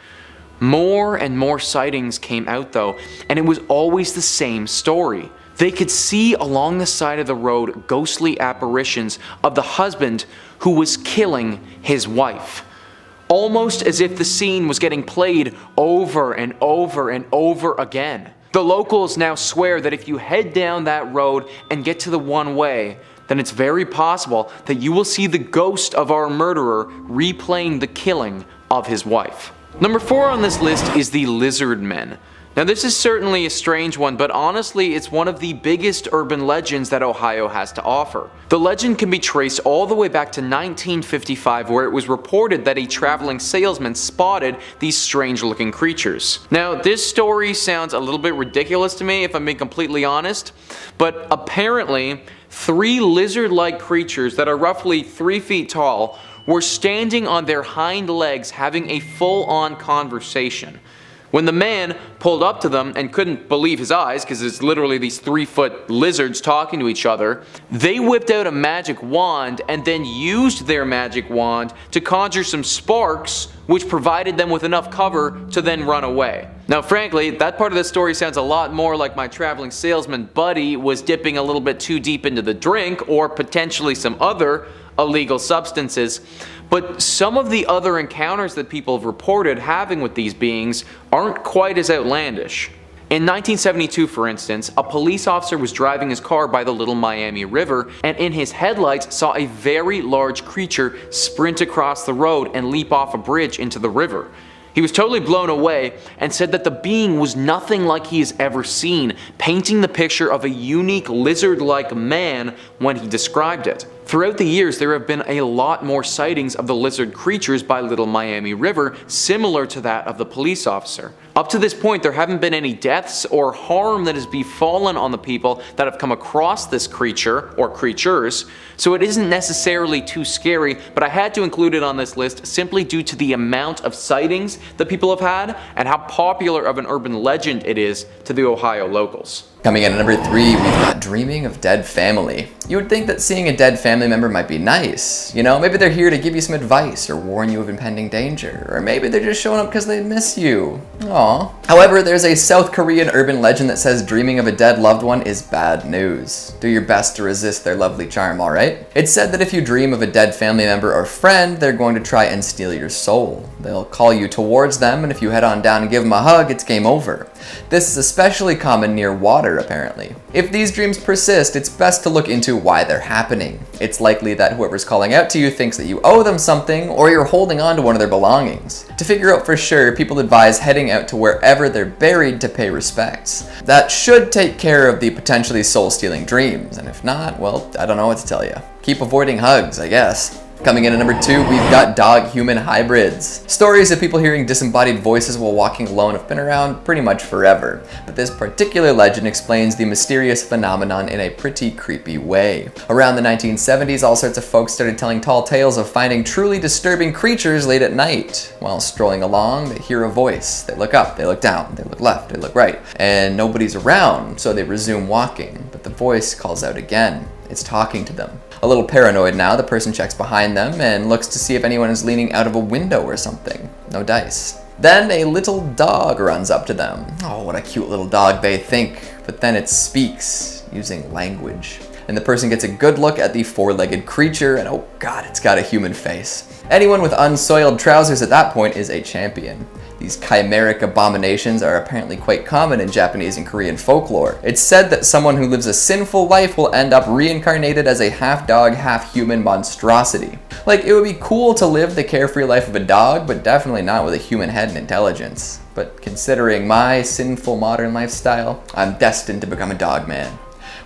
More and more sightings came out though, and it was always the same story. They could see along the side of the road ghostly apparitions of the husband who was killing his wife. Almost as if the scene was getting played over and over and over again. The locals now swear that if you head down that road and get to the one way, then it's very possible that you will see the ghost of our murderer replaying the killing of his wife. Number 4 on this list is the lizard men. Now, this is certainly a strange one, but honestly it's one of the biggest urban legends that Ohio has to offer. The legend can be traced all the way back to 1955, where it was reported that a traveling salesman spotted these strange looking creatures. Now, this story sounds a little bit ridiculous to me if I'm being completely honest, but apparently 3 lizard-like creatures that are roughly 3 feet tall were standing on their hind legs having a full-on conversation. When the man pulled up to them and couldn't believe his eyes, because it's literally these 3-foot lizards talking to each other, they whipped out a magic wand and then used their magic wand to conjure some sparks, which provided them with enough cover to then run away. Now frankly, that part of the story sounds a lot more like my traveling salesman buddy was dipping a little bit too deep into the drink, or potentially some other illegal substances. But some of the other encounters that people have reported having with these beings aren't quite as outlandish. In 1972, for instance, a police officer was driving his car by the Little Miami River and in his headlights saw a very large creature sprint across the road and leap off a bridge into the river. He was totally blown away and said that the being was nothing like he has ever seen, painting the picture of a unique lizard-like man when he described it. Throughout the years, there have been a lot more sightings of the lizard creatures by Little Miami River, similar to that of the police officer. Up to this point, there haven't been any deaths or harm that has befallen on the people that have come across this creature or creatures, so it isn't necessarily too scary, but I had to include it on this list simply due to the amount of sightings that people have had and how popular of an urban legend it is to the Ohio locals. Coming in at number 3, we've got dreaming of dead family. You would think that seeing a dead family member might be nice. You know, maybe they're here to give you some advice or warn you of impending danger, or maybe they're just showing up because they miss you. Aww. However, there's a South Korean urban legend that says dreaming of a dead loved one is bad news. Do your best to resist their lovely charm, alright? It's said that if you dream of a dead family member or friend, they're going to try and steal your soul. They'll call you towards them, and if you head on down and give them a hug, it's game over. This is especially common near water, apparently. If these dreams persist, it's best to look into why they're happening. It's likely that whoever's calling out to you thinks that you owe them something, or you're holding on to one of their belongings. To figure out for sure, people advise heading out to wherever they're buried to pay respects. That should take care of the potentially soul-stealing dreams, and if not, well, I don't know what to tell you. Keep avoiding hugs, I guess. Coming in at number 2, we've got dog-human hybrids. Stories of people hearing disembodied voices while walking alone have been around pretty much forever, but this particular legend explains the mysterious phenomenon in a pretty creepy way. Around the 1970s, all sorts of folks started telling tall tales of finding truly disturbing creatures late at night. While strolling along, they hear a voice. They look up, they look down, they look left, they look right, and nobody's around, so they resume walking, but the voice calls out again. It's talking to them. A little paranoid now, the person checks behind them and looks to see if anyone is leaning out of a window or something. No dice. Then a little dog runs up to them. Oh, what a cute little dog, they think. But then it speaks, using language. And the person gets a good look at the 4-legged creature, and oh god, it's got a human face. Anyone with unsoiled trousers at that point is a champion. These chimeric abominations are apparently quite common in Japanese and Korean folklore. It's said that someone who lives a sinful life will end up reincarnated as a half-dog, half-human monstrosity. Like, it would be cool to live the carefree life of a dog, but definitely not with a human head and intelligence. But considering my sinful modern lifestyle, I'm destined to become a dog man.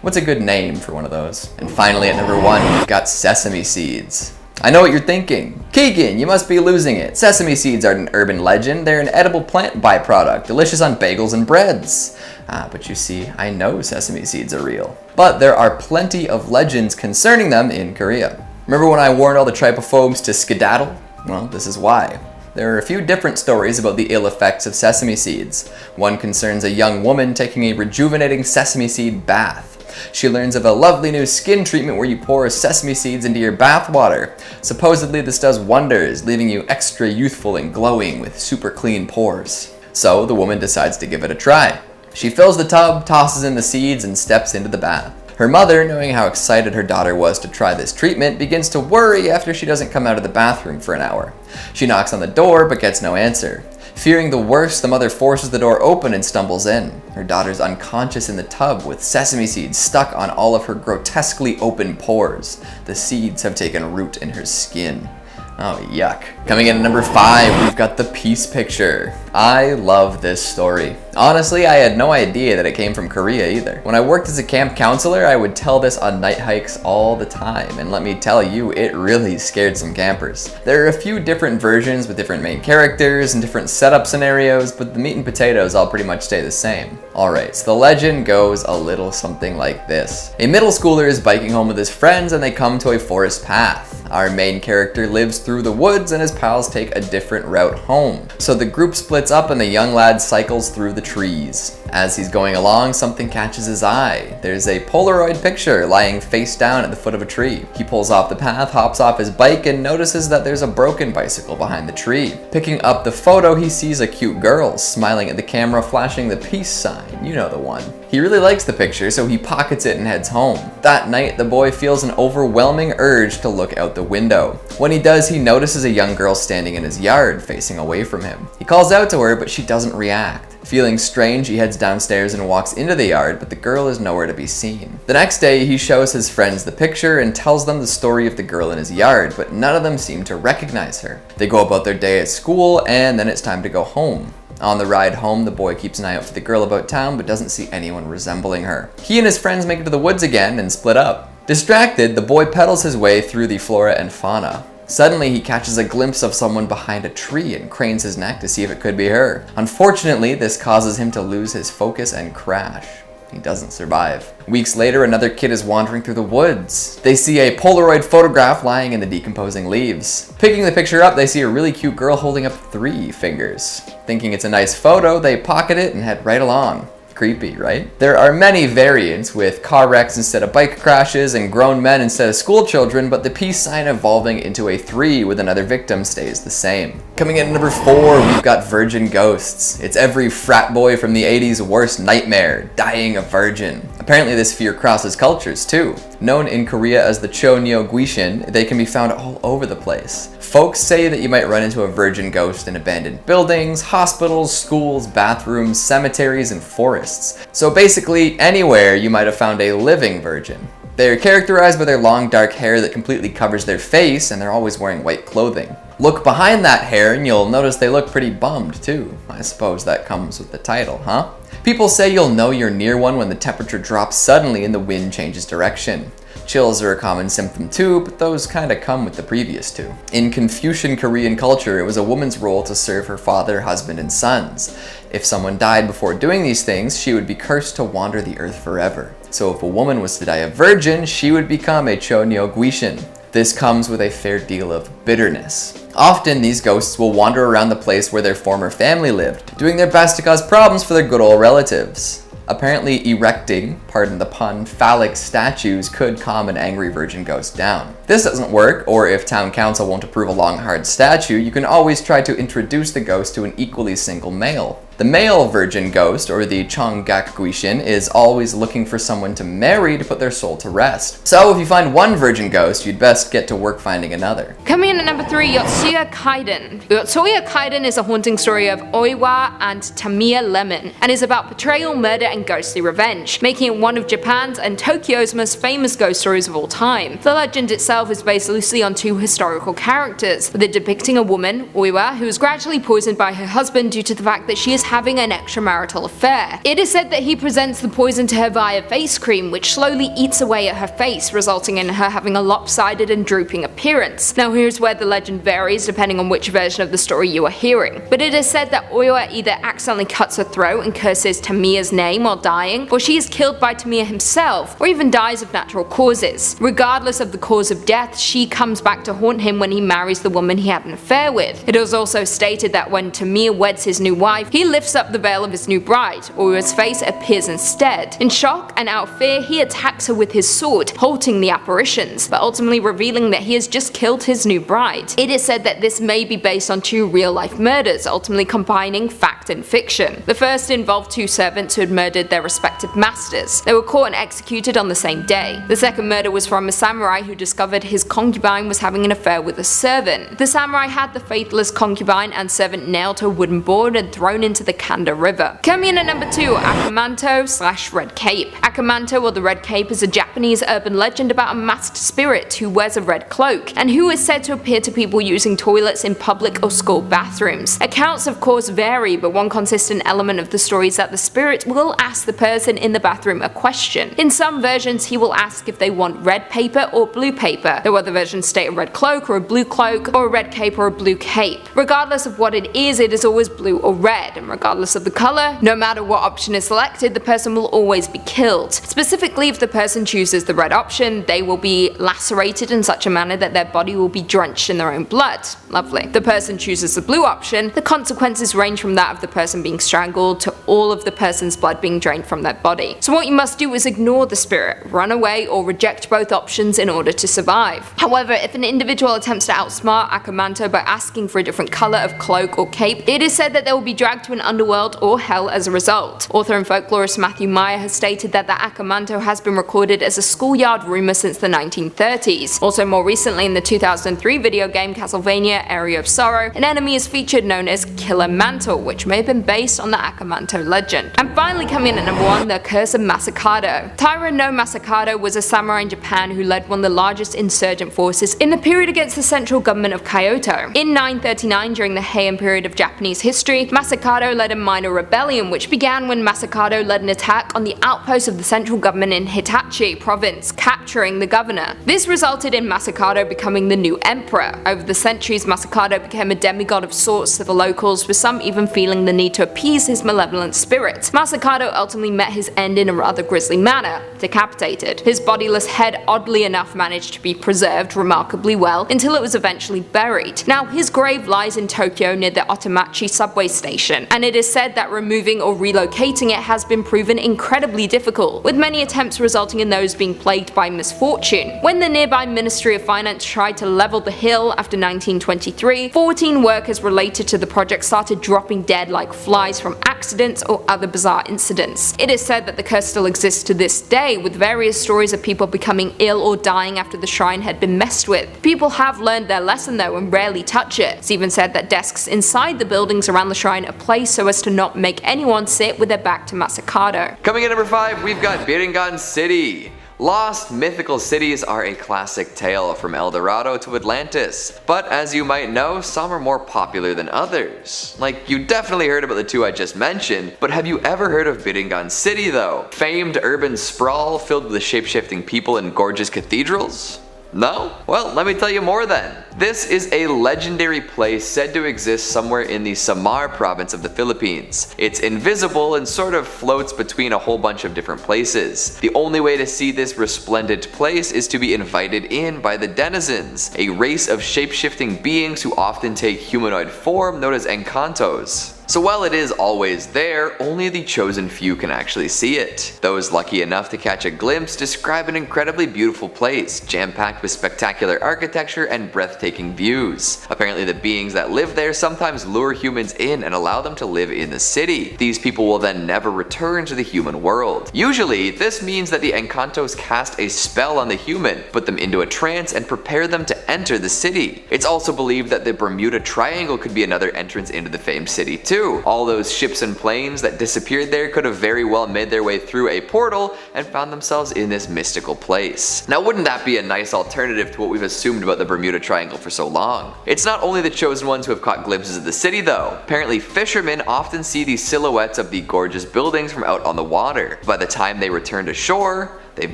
What's a good name for one of those? And finally at number 1, we've got sesame seeds. I know what you're thinking. Keegan, you must be losing it. Sesame seeds are an urban legend. They're an edible plant byproduct, delicious on bagels and breads. But you see, I know sesame seeds are real. But there are plenty of legends concerning them in Korea. Remember when I warned all the trypophobes to skedaddle? Well, this is why. There are a few different stories about the ill effects of sesame seeds. One concerns a young woman taking a rejuvenating sesame seed bath. She learns of a lovely new skin treatment where you pour sesame seeds into your bath water. Supposedly this does wonders, leaving you extra youthful and glowing with super clean pores. So the woman decides to give it a try. She fills the tub, tosses in the seeds, and steps into the bath. Her mother, knowing how excited her daughter was to try this treatment, begins to worry after she doesn't come out of the bathroom for an hour. She knocks on the door but gets no answer. Fearing the worst, the mother forces the door open and stumbles in. Her daughter's unconscious in the tub with sesame seeds stuck on all of her grotesquely open pores. The seeds have taken root in her skin. Oh, yuck. Coming in at number 5, we've got the peace picture. I love this story. Honestly, I had no idea that it came from Korea either. When I worked as a camp counselor, I would tell this on night hikes all the time, and let me tell you, it really scared some campers. There are a few different versions with different main characters and different setup scenarios, but the meat and potatoes all pretty much stay the same. Alright, so the legend goes a little something like this. A middle schooler is biking home with his friends and they come to a forest path. Our main character lives through the woods and his pals take a different route home. So the group splits up and the young lad cycles through the trees. As he's going along, something catches his eye. There's a Polaroid picture lying face down at the foot of a tree. He pulls off the path, hops off his bike, and notices that there's a broken bicycle behind the tree. Picking up the photo, he sees a cute girl smiling at the camera, flashing the peace sign. You know the one. He really likes the picture, so he pockets it and heads home. That night, the boy feels an overwhelming urge to look out the window. When he does, he notices a young girl standing in his yard, facing away from him. He calls out to her, but she doesn't react. Feeling strange, he heads downstairs and walks into the yard, but the girl is nowhere to be seen. The next day, he shows his friends the picture and tells them the story of the girl in his yard, but none of them seem to recognize her. They go about their day at school, and then it's time to go home. On the ride home, the boy keeps an eye out for the girl about town, but doesn't see anyone resembling her. He and his friends make it to the woods again and split up. Distracted, the boy pedals his way through the flora and fauna. Suddenly, he catches a glimpse of someone behind a tree and cranes his neck to see if it could be her. Unfortunately, this causes him to lose his focus and crash. He doesn't survive. Weeks later, another kid is wandering through the woods. They see a Polaroid photograph lying in the decomposing leaves. Picking the picture up, they see a really cute girl holding up 3 fingers. Thinking it's a nice photo, they pocket it and head right along. Creepy, right? There are many variants, with car wrecks instead of bike crashes and grown men instead of school children, but the peace sign evolving into a 3 with another victim stays the same. Coming in at number 4, we've got virgin ghosts. It's every frat boy from the 80s worst nightmare, dying a virgin. Apparently this fear crosses cultures too. Known in Korea as the Chonyo-guishin, they can be found all over the place. Folks say that you might run into a virgin ghost in abandoned buildings, hospitals, schools, bathrooms, cemeteries, and forests. So basically, anywhere you might have found a living virgin. They're characterized by their long dark hair that completely covers their face, and they're always wearing white clothing. Look behind that hair and you'll notice they look pretty bummed too. I suppose that comes with the title, huh? People say you'll know you're near one when the temperature drops suddenly and the wind changes direction. Chills are a common symptom too, but those kinda come with the previous 2. In Confucian Korean culture, it was a woman's role to serve her father, husband, and sons. If someone died before doing these things, she would be cursed to wander the earth forever. So if a woman was to die a virgin, she would become a Chonyo-guishin. This comes with a fair deal of bitterness. Often, these ghosts will wander around the place where their former family lived, doing their best to cause problems for their good old relatives. Apparently erecting, pardon the pun, phallic statues could calm an angry virgin ghost down. This doesn't work, or if town council won't approve a long hard statue, you can always try to introduce the ghost to an equally single male. The male virgin ghost, or the Chonggak-guishin, is always looking for someone to marry to put their soul to rest. So if you find one virgin ghost, you'd best get to work finding another. Coming in at number 3, Yotsuya Kaiden. Yotsuya Kaiden is a haunting story of Oiwa and Tamiya Lemon, and is about betrayal, murder, and ghostly revenge, making it one of Japan's and Tokyo's most famous ghost stories of all time. The legend itself is based loosely on 2 historical characters, with it depicting a woman, Oiwa, who is gradually poisoned by her husband due to the fact that she is having an extramarital affair. It is said that he presents the poison to her via face cream, which slowly eats away at her face, resulting in her having a lopsided and drooping appearance. Now here's where the legend varies depending on which version of the story you are hearing, but it is said that Oiwa either accidentally cuts her throat and curses Tamiya's name while dying, or she is killed by Tamiya himself, or even dies of natural causes. Regardless of the cause of death, she comes back to haunt him when he marries the woman he had an affair with. It is also stated that when Tamiya weds his new wife, he lifts up the veil of his new bride, Oiwa's face appears instead. In shock and out of fear, he attacks her with his sword, halting the apparitions, but ultimately revealing that he has just killed his new bride. It is said that this may be based on 2 real-life murders, ultimately combining fact and fiction. The first involved 2 servants who had murdered their respective masters. They were caught and executed on the same day. The second murder was from a samurai who discovered his concubine was having an affair with a servant. The samurai had the faithless concubine and servant nailed to a wooden board and thrown into the Kanda River. Coming in at number 2, Akamanto/Red Cape. Akamanto or the Red Cape is a Japanese urban legend about a masked spirit who wears a red cloak, and who is said to appear to people using toilets in public or school bathrooms. Accounts of course vary, but one consistent element of the story is that the spirit will ask the person in the bathroom a question. In some versions he will ask if they want red paper or blue paper, though other versions state a red cloak or a blue cloak, or a red cape or a blue cape. Regardless of what it is always blue or red, and regardless of the colour, no matter what option is selected, the person will always be killed. Specifically, if the person chooses the red option, they will be lacerated in such a manner that their body will be drenched in their own blood. Lovely. If the person chooses the blue option, the consequences range from that of the person being strangled to all of the person's blood being drained from their body. So what you must do is ignore the spirit, run away, or reject both options in order to survive. However, if an individual attempts to outsmart Akamanto by asking for a different colour of cloak or cape, it is said that they will be dragged to an underworld or hell as a result. Author and folklorist Matthew Meyer has stated that the Akamanto has been recorded as a schoolyard rumour since the 1930s. Also more recently in the 2003 video game Castlevania Area of Sorrow, an enemy is featured known as Killer Mantle, which may have been based on the Akamanto legend. And finally coming in at number 1, the Curse of Masakado. Taira no Masakado was a samurai in Japan who led one of the largest insurgent forces in the period against the central government of Kyoto. In 939, during the Heian period of Japanese history, Masakado led a minor rebellion which began when Masakado led an attack on the outpost of the central government in Hitachi province, capturing the governor. This resulted in Masakado becoming the new emperor. Over the centuries, Masakado became a demigod of sorts to the locals, with some even feeling the need to appease his malevolent spirit. Masakado ultimately met his end in a rather grisly manner, decapitated. His bodiless head oddly enough managed to be preserved remarkably well until it was eventually buried. Now his grave lies in Tokyo near the Otemachi subway station, and it is said that removing or relocating it has been proven incredibly difficult, with many attempts resulting in those being plagued by misfortune. When the nearby Ministry of Finance tried to level the hill after 1923, 14 workers related to the project started dropping dead like flies from accidents or other bizarre incidents. It is said that the curse still exists to this day, with various stories of people becoming ill or dying after the shrine had been messed with. People have learned their lesson though and rarely touch it. It's even said that desks inside the buildings around the shrine are placed so as to not make anyone sit with their back to Masakado. Coming in at number 5, we've got Biringan City. Lost mythical cities are a classic tale from El Dorado to Atlantis, but as you might know, some are more popular than others. Like, you definitely heard about the two I just mentioned, but have you ever heard of Biringan City though? Famed urban sprawl filled with shape-shifting people and gorgeous cathedrals? No? Well, let me tell you more then. This is a legendary place said to exist somewhere in the Samar province of the Philippines. It's invisible and sort of floats between a whole bunch of different places. The only way to see this resplendent place is to be invited in by the denizens, a race of shape-shifting beings who often take humanoid form known as encantos. So while it is always there, only the chosen few can actually see it. Those lucky enough to catch a glimpse describe an incredibly beautiful place, jam-packed with spectacular architecture and breathtaking views. Apparently the beings that live there sometimes lure humans in and allow them to live in the city. These people will then never return to the human world. Usually, this means that the encantos cast a spell on the human, put them into a trance, and prepare them to enter the city. It's also believed that the Bermuda Triangle could be another entrance into the famed city too. All those ships and planes that disappeared there could have very well made their way through a portal and found themselves in this mystical place. Now wouldn't that be a nice alternative to what we've assumed about the Bermuda Triangle for so long? It's not only the chosen ones who have caught glimpses of the city though. Apparently fishermen often see the silhouettes of the gorgeous buildings from out on the water. By the time they return to shore, they've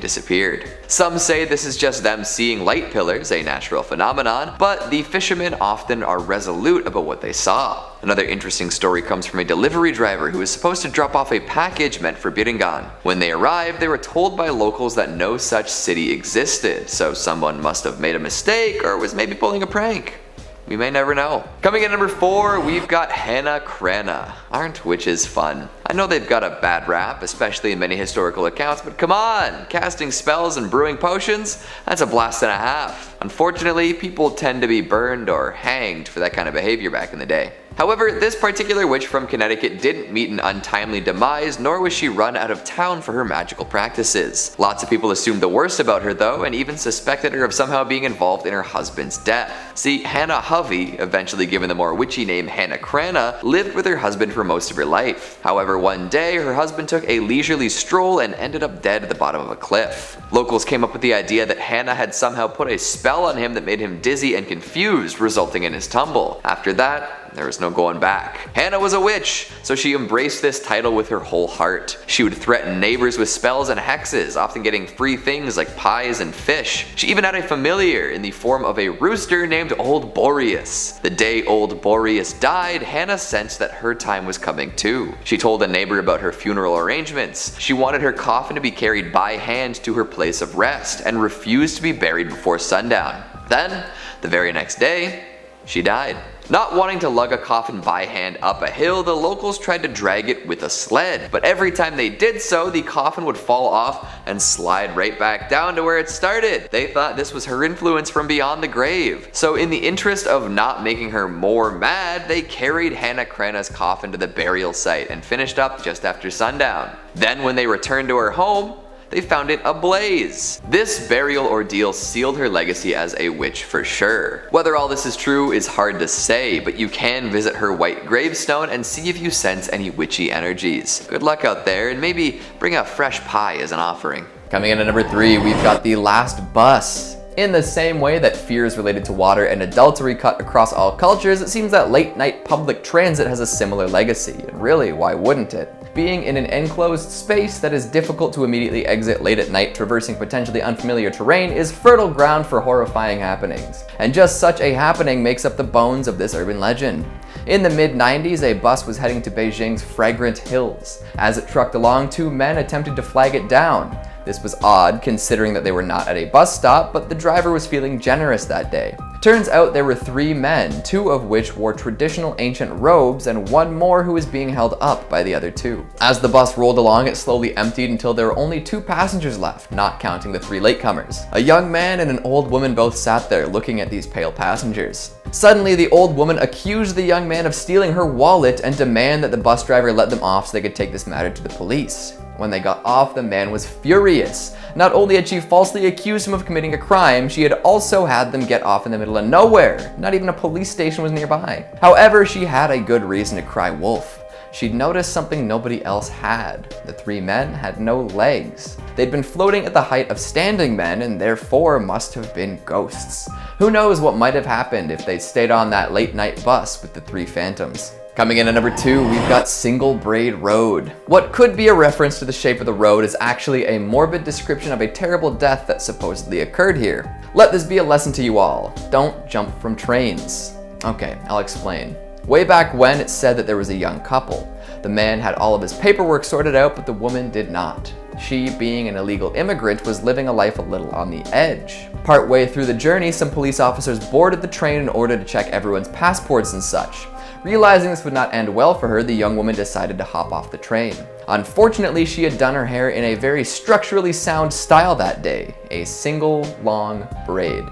disappeared. Some say this is just them seeing light pillars, a natural phenomenon, but the fishermen often are resolute about what they saw. Another interesting story comes from a delivery driver who was supposed to drop off a package meant for Biringan. When they arrived, they were told by locals that no such city existed, so someone must have made a mistake or was maybe pulling a prank. We may never know. Coming in number 4, we've got Hana Krena. Aren't witches fun? I know they've got a bad rap, especially in many historical accounts, but come on! Casting spells and brewing potions? That's a blast and a half. Unfortunately, people tend to be burned or hanged for that kind of behavior back in the day. However, this particular witch from Connecticut didn't meet an untimely demise, nor was she run out of town for her magical practices. Lots of people assumed the worst about her though, and even suspected her of somehow being involved in her husband's death. See, Hannah Hovey, eventually given the more witchy name Hannah Cranna, lived with her husband for most of her life. However, one day, her husband took a leisurely stroll and ended up dead at the bottom of a cliff. Locals came up with the idea that Hannah had somehow put a spell on him that made him dizzy and confused, resulting in his tumble. After that, there was no going back. Hannah was a witch, so she embraced this title with her whole heart. She would threaten neighbors with spells and hexes, often getting free things like pies and fish. She even had a familiar in the form of a rooster named Old Boreas. The day Old Boreas died, Hannah sensed that her time was coming too. She told a neighbor about her funeral arrangements. She wanted her coffin to be carried by hand to her place of rest, and refused to be buried before sundown. Then, the very next day, she died. Not wanting to lug a coffin by hand up a hill, the locals tried to drag it with a sled, but every time they did so, the coffin would fall off and slide right back down to where it started. They thought this was her influence from beyond the grave. So in the interest of not making her more mad, they carried Hannah Cranna's coffin to the burial site and finished up just after sundown. Then when they returned to her home, they found it ablaze. This burial ordeal sealed her legacy as a witch for sure. Whether all this is true is hard to say, but you can visit her white gravestone and see if you sense any witchy energies. Good luck out there, and maybe bring a fresh pie as an offering. Coming in at number 3, we've got The Last Bus. In the same way that fears related to water and adultery cut across all cultures, it seems that late night public transit has a similar legacy, and really, why wouldn't it? Being in an enclosed space that is difficult to immediately exit late at night, traversing potentially unfamiliar terrain, is fertile ground for horrifying happenings. And just such a happening makes up the bones of this urban legend. In the mid-90s, a bus was heading to Beijing's Fragrant Hills. As it trucked along, 2 men attempted to flag it down. This was odd, considering that they were not at a bus stop, but the driver was feeling generous that day. Turns out there were 3 men, 2 of which wore traditional ancient robes, and 1 more who was being held up by the other 2. As the bus rolled along, it slowly emptied until there were only 2 passengers left, not counting the 3 latecomers. A young man and an old woman both sat there, looking at these pale passengers. Suddenly, the old woman accused the young man of stealing her wallet and demanded that the bus driver let them off so they could take this matter to the police. When they got off, the man was furious. Not only had she falsely accused him of committing a crime, she had also had them get off in the middle of nowhere. Not even a police station was nearby. However, she had a good reason to cry wolf. She'd noticed something nobody else had. The 3 men had no legs. They'd been floating at the height of standing men and therefore must have been ghosts. Who knows what might have happened if they stayed on that late night bus with the 3 phantoms. Coming in at number 2, we've got Single Braid Road. What could be a reference to the shape of the road is actually a morbid description of a terrible death that supposedly occurred here. Let this be a lesson to you all. Don't jump from trains. Okay, I'll explain. Way back when, it said that there was a young couple. The man had all of his paperwork sorted out, but the woman did not. She, being an illegal immigrant, was living a life a little on the edge. Partway through the journey, some police officers boarded the train in order to check everyone's passports and such. Realizing this would not end well for her, the young woman decided to hop off the train. Unfortunately, she had done her hair in a very structurally sound style that day, a single long braid.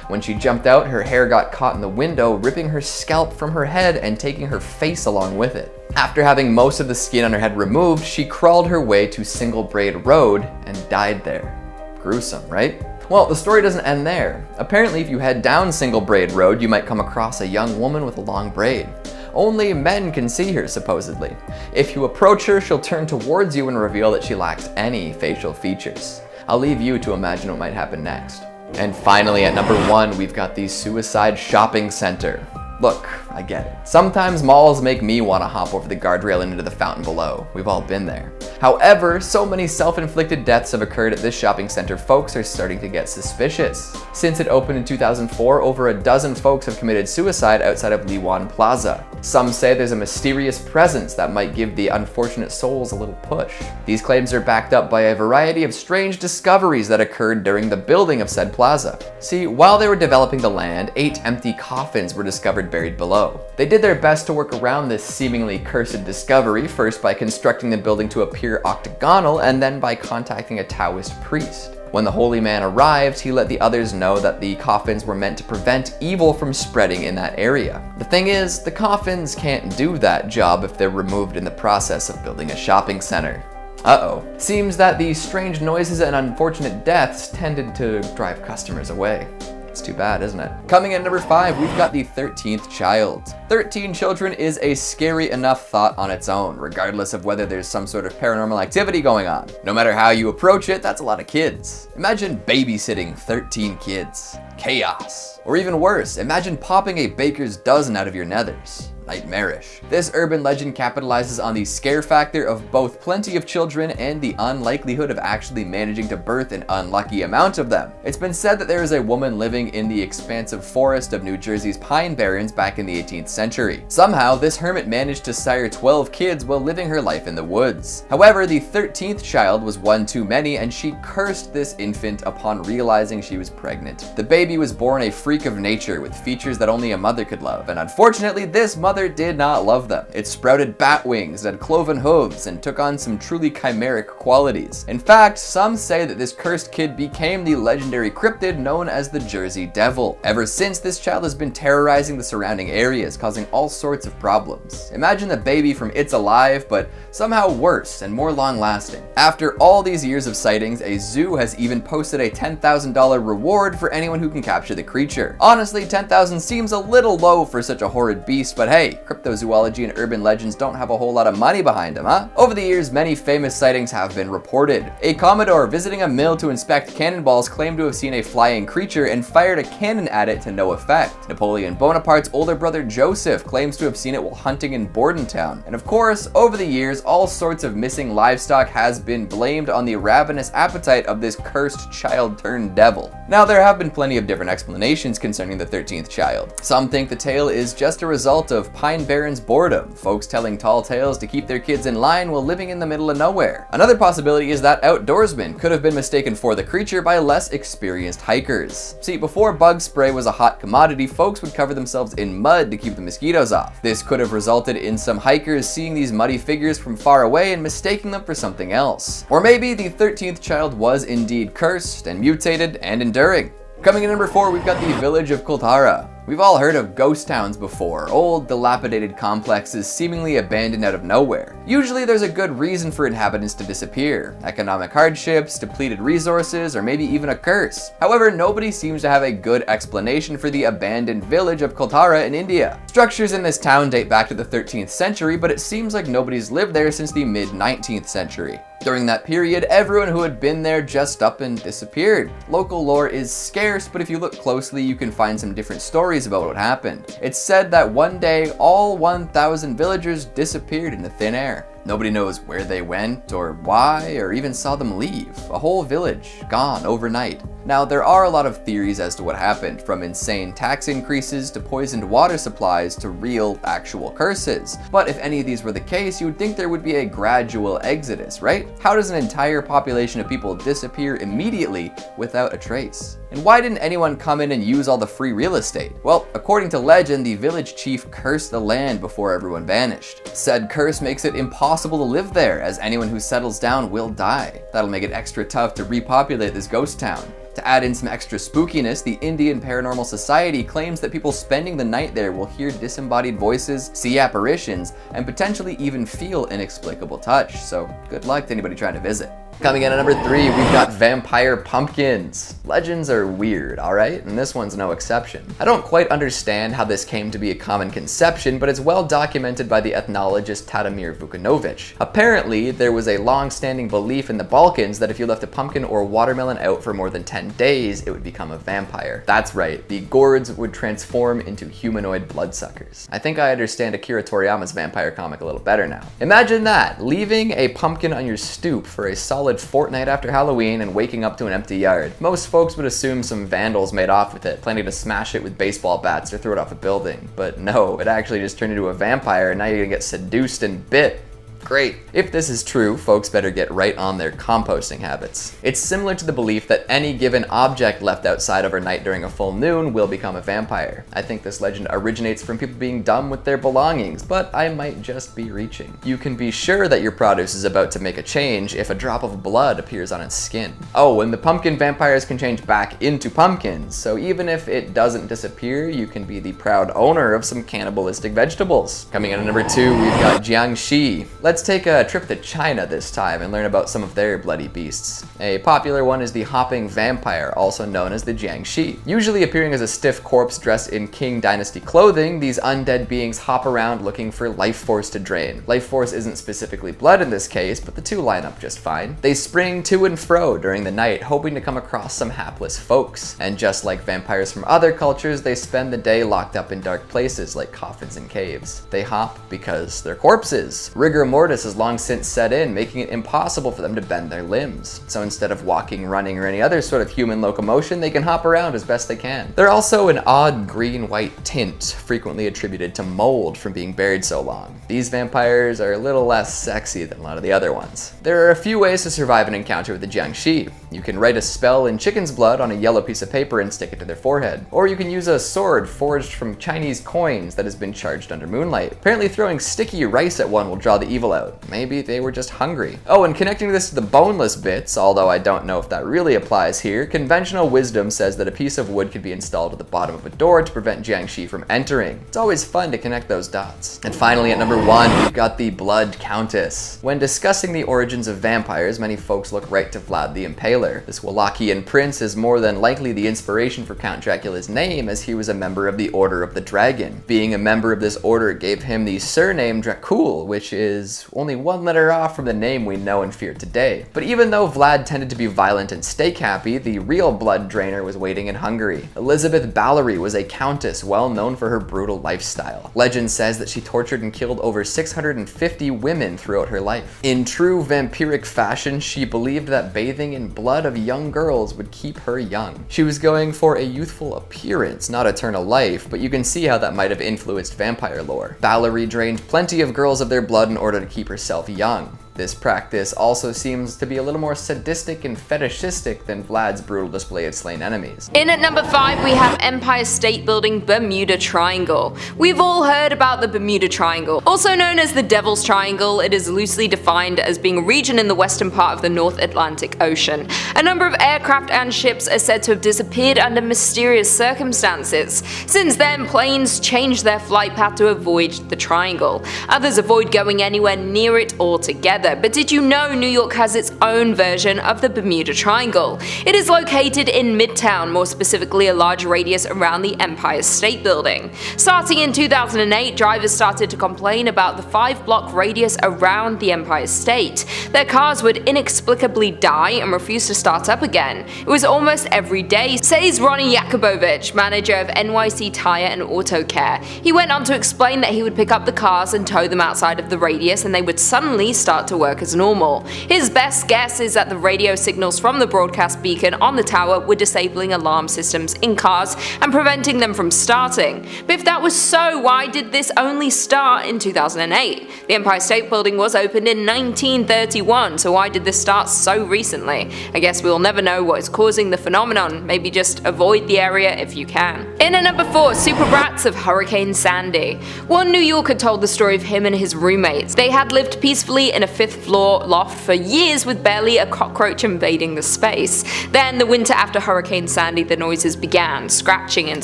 When she jumped out, her hair got caught in the window, ripping her scalp from her head and taking her face along with it. After having most of the skin on her head removed, she crawled her way to Single Braid Road and died there. Gruesome, right? Well, the story doesn't end there. Apparently, if you head down Single Braid Road, you might come across a young woman with a long braid. Only men can see her, supposedly. If you approach her, she'll turn towards you and reveal that she lacks any facial features. I'll leave you to imagine what might happen next. And finally, at number 1, we've got the Suicide Shopping Center. Look, I get it. Sometimes malls make me want to hop over the guardrail and into the fountain below. We've all been there. However, so many self-inflicted deaths have occurred at this shopping center, folks are starting to get suspicious. Since it opened in 2004, over a dozen folks have committed suicide outside of Liwan Plaza. Some say there's a mysterious presence that might give the unfortunate souls a little push. These claims are backed up by a variety of strange discoveries that occurred during the building of said plaza. See, while they were developing the land, 8 empty coffins were discovered buried below. They did their best to work around this seemingly cursed discovery, first by constructing the building to appear octagonal and then by contacting a Taoist priest. When the holy man arrived, he let the others know that the coffins were meant to prevent evil from spreading in that area. The thing is, the coffins can't do that job if they're removed in the process of building a shopping center. Uh-oh. Seems that the strange noises and unfortunate deaths tended to drive customers away. It's too bad, isn't it? Coming in at number 5, we've got the 13th child. 13 children is a scary enough thought on its own, regardless of whether there's some sort of paranormal activity going on. No matter how you approach it, that's a lot of kids. Imagine babysitting 13 kids. Chaos. Or even worse, imagine popping a baker's dozen out of your nethers. Nightmarish. This urban legend capitalizes on the scare factor of both plenty of children and the unlikelihood of actually managing to birth an unlucky amount of them. It's been said that there is a woman living in the expansive forest of New Jersey's Pine Barrens back in the 18th century. Somehow, this hermit managed to sire 12 kids while living her life in the woods. However, the 13th child was one too many, and she cursed this infant upon realizing she was pregnant. The baby was born a freak of nature with features that only a mother could love, and unfortunately, this mother did not love them. It sprouted bat wings, had cloven hooves, and took on some truly chimeric qualities. In fact, some say that this cursed kid became the legendary cryptid known as the Jersey Devil. Ever since, this child has been terrorizing the surrounding areas, causing all sorts of problems. Imagine the baby from It's Alive, but somehow worse and more long-lasting. After all these years of sightings, a zoo has even posted a $10,000 reward for anyone who can capture the creature. Honestly, $10,000 seems a little low for such a horrid beast, but hey, cryptozoology and urban legends don't have a whole lot of money behind them, huh? Over the years, many famous sightings have been reported. A Commodore visiting a mill to inspect cannonballs claimed to have seen a flying creature and fired a cannon at it to no effect. Napoleon Bonaparte's older brother Joseph claims to have seen it while hunting in Bordentown. And of course, over the years, all sorts of missing livestock has been blamed on the ravenous appetite of this cursed child turned devil. Now, there have been plenty of different explanations concerning the 13th child. Some think the tale is just a result of Pine Barrens boredom, folks telling tall tales to keep their kids in line while living in the middle of nowhere. Another possibility is that outdoorsmen could have been mistaken for the creature by less experienced hikers. See, before bug spray was a hot commodity, folks would cover themselves in mud to keep the mosquitoes off. This could have resulted in some hikers seeing these muddy figures from far away and mistaking them for something else. Or maybe the 13th child was indeed cursed and mutated and enduring. Coming in number 4, we've got the village of Kultara. We've all heard of ghost towns before, old, dilapidated complexes seemingly abandoned out of nowhere. Usually there's a good reason for inhabitants to disappear: economic hardships, depleted resources, or maybe even a curse. However, nobody seems to have a good explanation for the abandoned village of Kultara in India. Structures in this town date back to the 13th century, but it seems like nobody's lived there since the mid-19th century. During that period, everyone who had been there just up and disappeared. Local lore is scarce, but if you look closely, you can find some different stories about what happened. It's said that one day, all 1,000 villagers disappeared into thin air. Nobody knows where they went, or why, or even saw them leave. A whole village, gone overnight. Now, there are a lot of theories as to what happened, from insane tax increases to poisoned water supplies to real, actual curses. But if any of these were the case, you would think there would be a gradual exodus, right? How does an entire population of people disappear immediately without a trace? And why didn't anyone come in and use all the free real estate? Well, according to legend, the village chief cursed the land before everyone vanished. Said curse makes it impossible to live there, as anyone who settles down will die. That'll make it extra tough to repopulate this ghost town. To add in some extra spookiness, the Indian Paranormal Society claims that people spending the night there will hear disembodied voices, see apparitions, and potentially even feel inexplicable touch. So good luck to anybody trying to visit. Coming in at number 3, we've got vampire pumpkins. Legends are weird, alright? And this one's no exception. I don't quite understand how this came to be a common conception, but it's well documented by the ethnologist Tadimir Vukanovich. Apparently, there was a long-standing belief in the Balkans that if you left a pumpkin or watermelon out for more than 10 days, it would become a vampire. That's right, the gourds would transform into humanoid bloodsuckers. I think I understand Akira Toriyama's vampire comic a little better now. Imagine that, leaving a pumpkin on your stoop for a solid fortnight after Halloween and waking up to an empty yard. Most folks would assume some vandals made off with it, planning to smash it with baseball bats or throw it off a building. But no, it actually just turned into a vampire, and now you're gonna get seduced and bit. Great. If this is true, folks better get right on their composting habits. It's similar to the belief that any given object left outside overnight during a full moon will become a vampire. I think this legend originates from people being dumb with their belongings, but I might just be reaching. You can be sure that your produce is about to make a change if a drop of blood appears on its skin. Oh, and the pumpkin vampires can change back into pumpkins, so even if it doesn't disappear, you can be the proud owner of some cannibalistic vegetables. Coming in at number 2, we've got Jiangxi. Let's take a trip to China this time and learn about some of their bloody beasts. A popular one is the hopping vampire, also known as the Jiangxi. Usually appearing as a stiff corpse dressed in Qing Dynasty clothing, these undead beings hop around looking for life force to drain. Life force isn't specifically blood in this case, but the two line up just fine. They spring to and fro during the night, hoping to come across some hapless folks. And just like vampires from other cultures, they spend the day locked up in dark places like coffins and caves. They hop because they're corpses. Rigor mortis has long since set in, making it impossible for them to bend their limbs. So instead of walking, running, or any other sort of human locomotion, they can hop around as best they can. They're also an odd green-white tint, frequently attributed to mold from being buried so long. These vampires are a little less sexy than a lot of the other ones. There are a few ways to survive an encounter with the Jiangxi. You can write a spell in chicken's blood on a yellow piece of paper and stick it to their forehead. Or you can use a sword forged from Chinese coins that has been charged under moonlight. Apparently throwing sticky rice at one will draw the evil out. Maybe they were just hungry. Oh, and connecting this to the boneless bits, although I don't know if that really applies here, conventional wisdom says that a piece of wood could be installed at the bottom of a door to prevent Jiangxi from entering. It's always fun to connect those dots. And finally, at number 1, we've got the Blood Countess. When discussing the origins of vampires, many folks look right to Vlad the Impaler. This Wallachian prince is more than likely the inspiration for Count Dracula's name, as he was a member of the Order of the Dragon. Being a member of this order gave him the surname Dracul, which is only one letter off from the name we know and fear today. But even though Vlad tended to be violent and steak happy, the real blood drainer was waiting in Hungary. Elizabeth Ballery was a countess well known for her brutal lifestyle. Legend says that she tortured and killed over 650 women throughout her life. In true vampiric fashion, she believed that bathing in blood of young girls would keep her young. She was going for a youthful appearance, not eternal life, but you can see how that might have influenced vampire lore. Ballery drained plenty of girls of their blood in order to keep herself young. This practice also seems to be a little more sadistic and fetishistic than Vlad's brutal display of slain enemies. In at number 5, we have Empire State Building Bermuda Triangle. We've all heard about the Bermuda Triangle. Also known as the Devil's Triangle, it is loosely defined as being a region in the western part of the North Atlantic Ocean. A number of aircraft and ships are said to have disappeared under mysterious circumstances. Since then, planes changed their flight path to avoid the triangle. Others avoid going anywhere near it altogether. But did you know New York has its own version of the Bermuda Triangle? It is located in Midtown, more specifically a large radius around the Empire State Building. Starting in 2008, drivers started to complain about the 5-block radius around the Empire State. Their cars would inexplicably die and refuse to start up again. It was almost every day, says Ronnie Yakubovich, manager of NYC Tire and Auto Care. He went on to explain that he would pick up the cars and tow them outside of the radius, and they would suddenly start to work as normal. His best guess is that the radio signals from the broadcast beacon on the tower were disabling alarm systems in cars and preventing them from starting. But if that was so, why did this only start in 2008? The Empire State Building was opened in 1931, so why did this start so recently? I guess we'll never know what is causing the phenomenon. Maybe just avoid the area if you can. In at number 4, Super Brats of Hurricane Sandy. One New Yorker told the story of him and his roommates. They had lived peacefully in a 5th floor loft for years with barely a cockroach invading the space. Then, the winter after Hurricane Sandy, the noises began, scratching and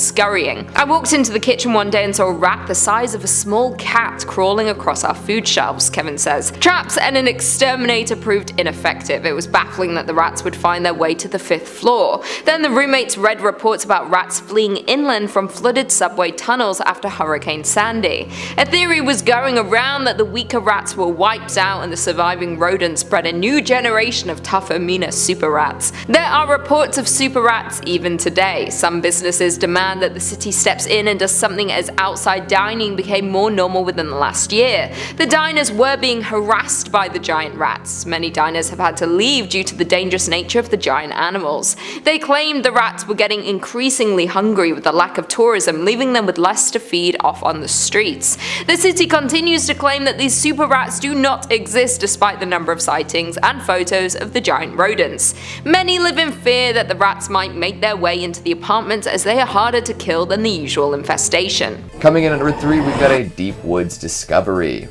scurrying. I walked into the kitchen one day and saw a rat the size of a small cat crawling across our food shelves, Kevin says. Traps and an exterminator proved ineffective. It was baffling that the rats would find their way to the 5th floor. Then the roommates read reports about rats fleeing inland from flooded subway tunnels after Hurricane Sandy. A theory was going around that the weaker rats were wiped out and the surviving rodents bred a new generation of tougher, meaner super rats. There are reports of super rats even today. Some businesses demand that the city steps in and does something as outside dining became more normal within the last year. The diners were being harassed by the giant rats. Many diners have had to leave due to the dangerous nature of the giant animals. They claimed the rats were getting increasingly hungry with the lack of tourism, leaving them with less to feed off on the streets. The city continues to claim that these super rats do not exist despite the number of sightings and photos of the giant rodents. Many live in fear that the rats might make their way into the apartments as they are harder to kill than the usual infestation. Coming in at number 3, we've got a deep woods discovery.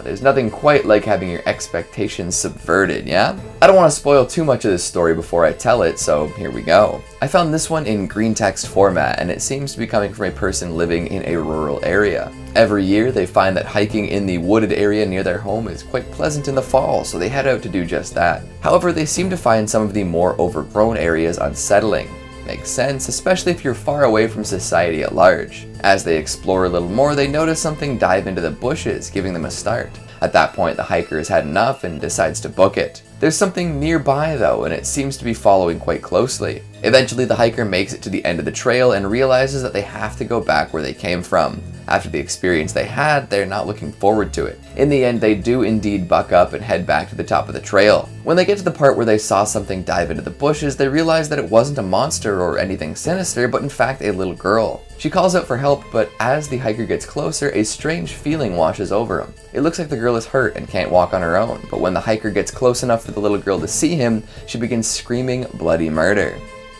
There's nothing quite like having your expectations subverted, yeah? I don't want to spoil too much of this story before I tell it, so here we go. I found this one in green text format, and it seems to be coming from a person living in a rural area. Every year, they find that hiking in the wooded area near their home is quite pleasant in the fall, so they head out to do just that. However, they seem to find some of the more overgrown areas unsettling. Makes sense, especially if you're far away from society at large. As they explore a little more, they notice something dive into the bushes, giving them a start. At that point, the hiker has had enough and decides to book it. There's something nearby though, and it seems to be following quite closely. Eventually, the hiker makes it to the end of the trail and realizes that they have to go back where they came from. After the experience they had, they're not looking forward to it. In the end, they do indeed buck up and head back to the top of the trail. When they get to the part where they saw something dive into the bushes, they realize that it wasn't a monster or anything sinister, but in fact a little girl. She calls out for help, but as the hiker gets closer, a strange feeling washes over him. It looks like the girl is hurt and can't walk on her own, but when the hiker gets close enough for the little girl to see him, she begins screaming bloody murder.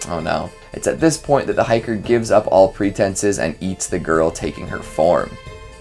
Oh no. It's at this point that the hiker gives up all pretenses and eats the girl, taking her form.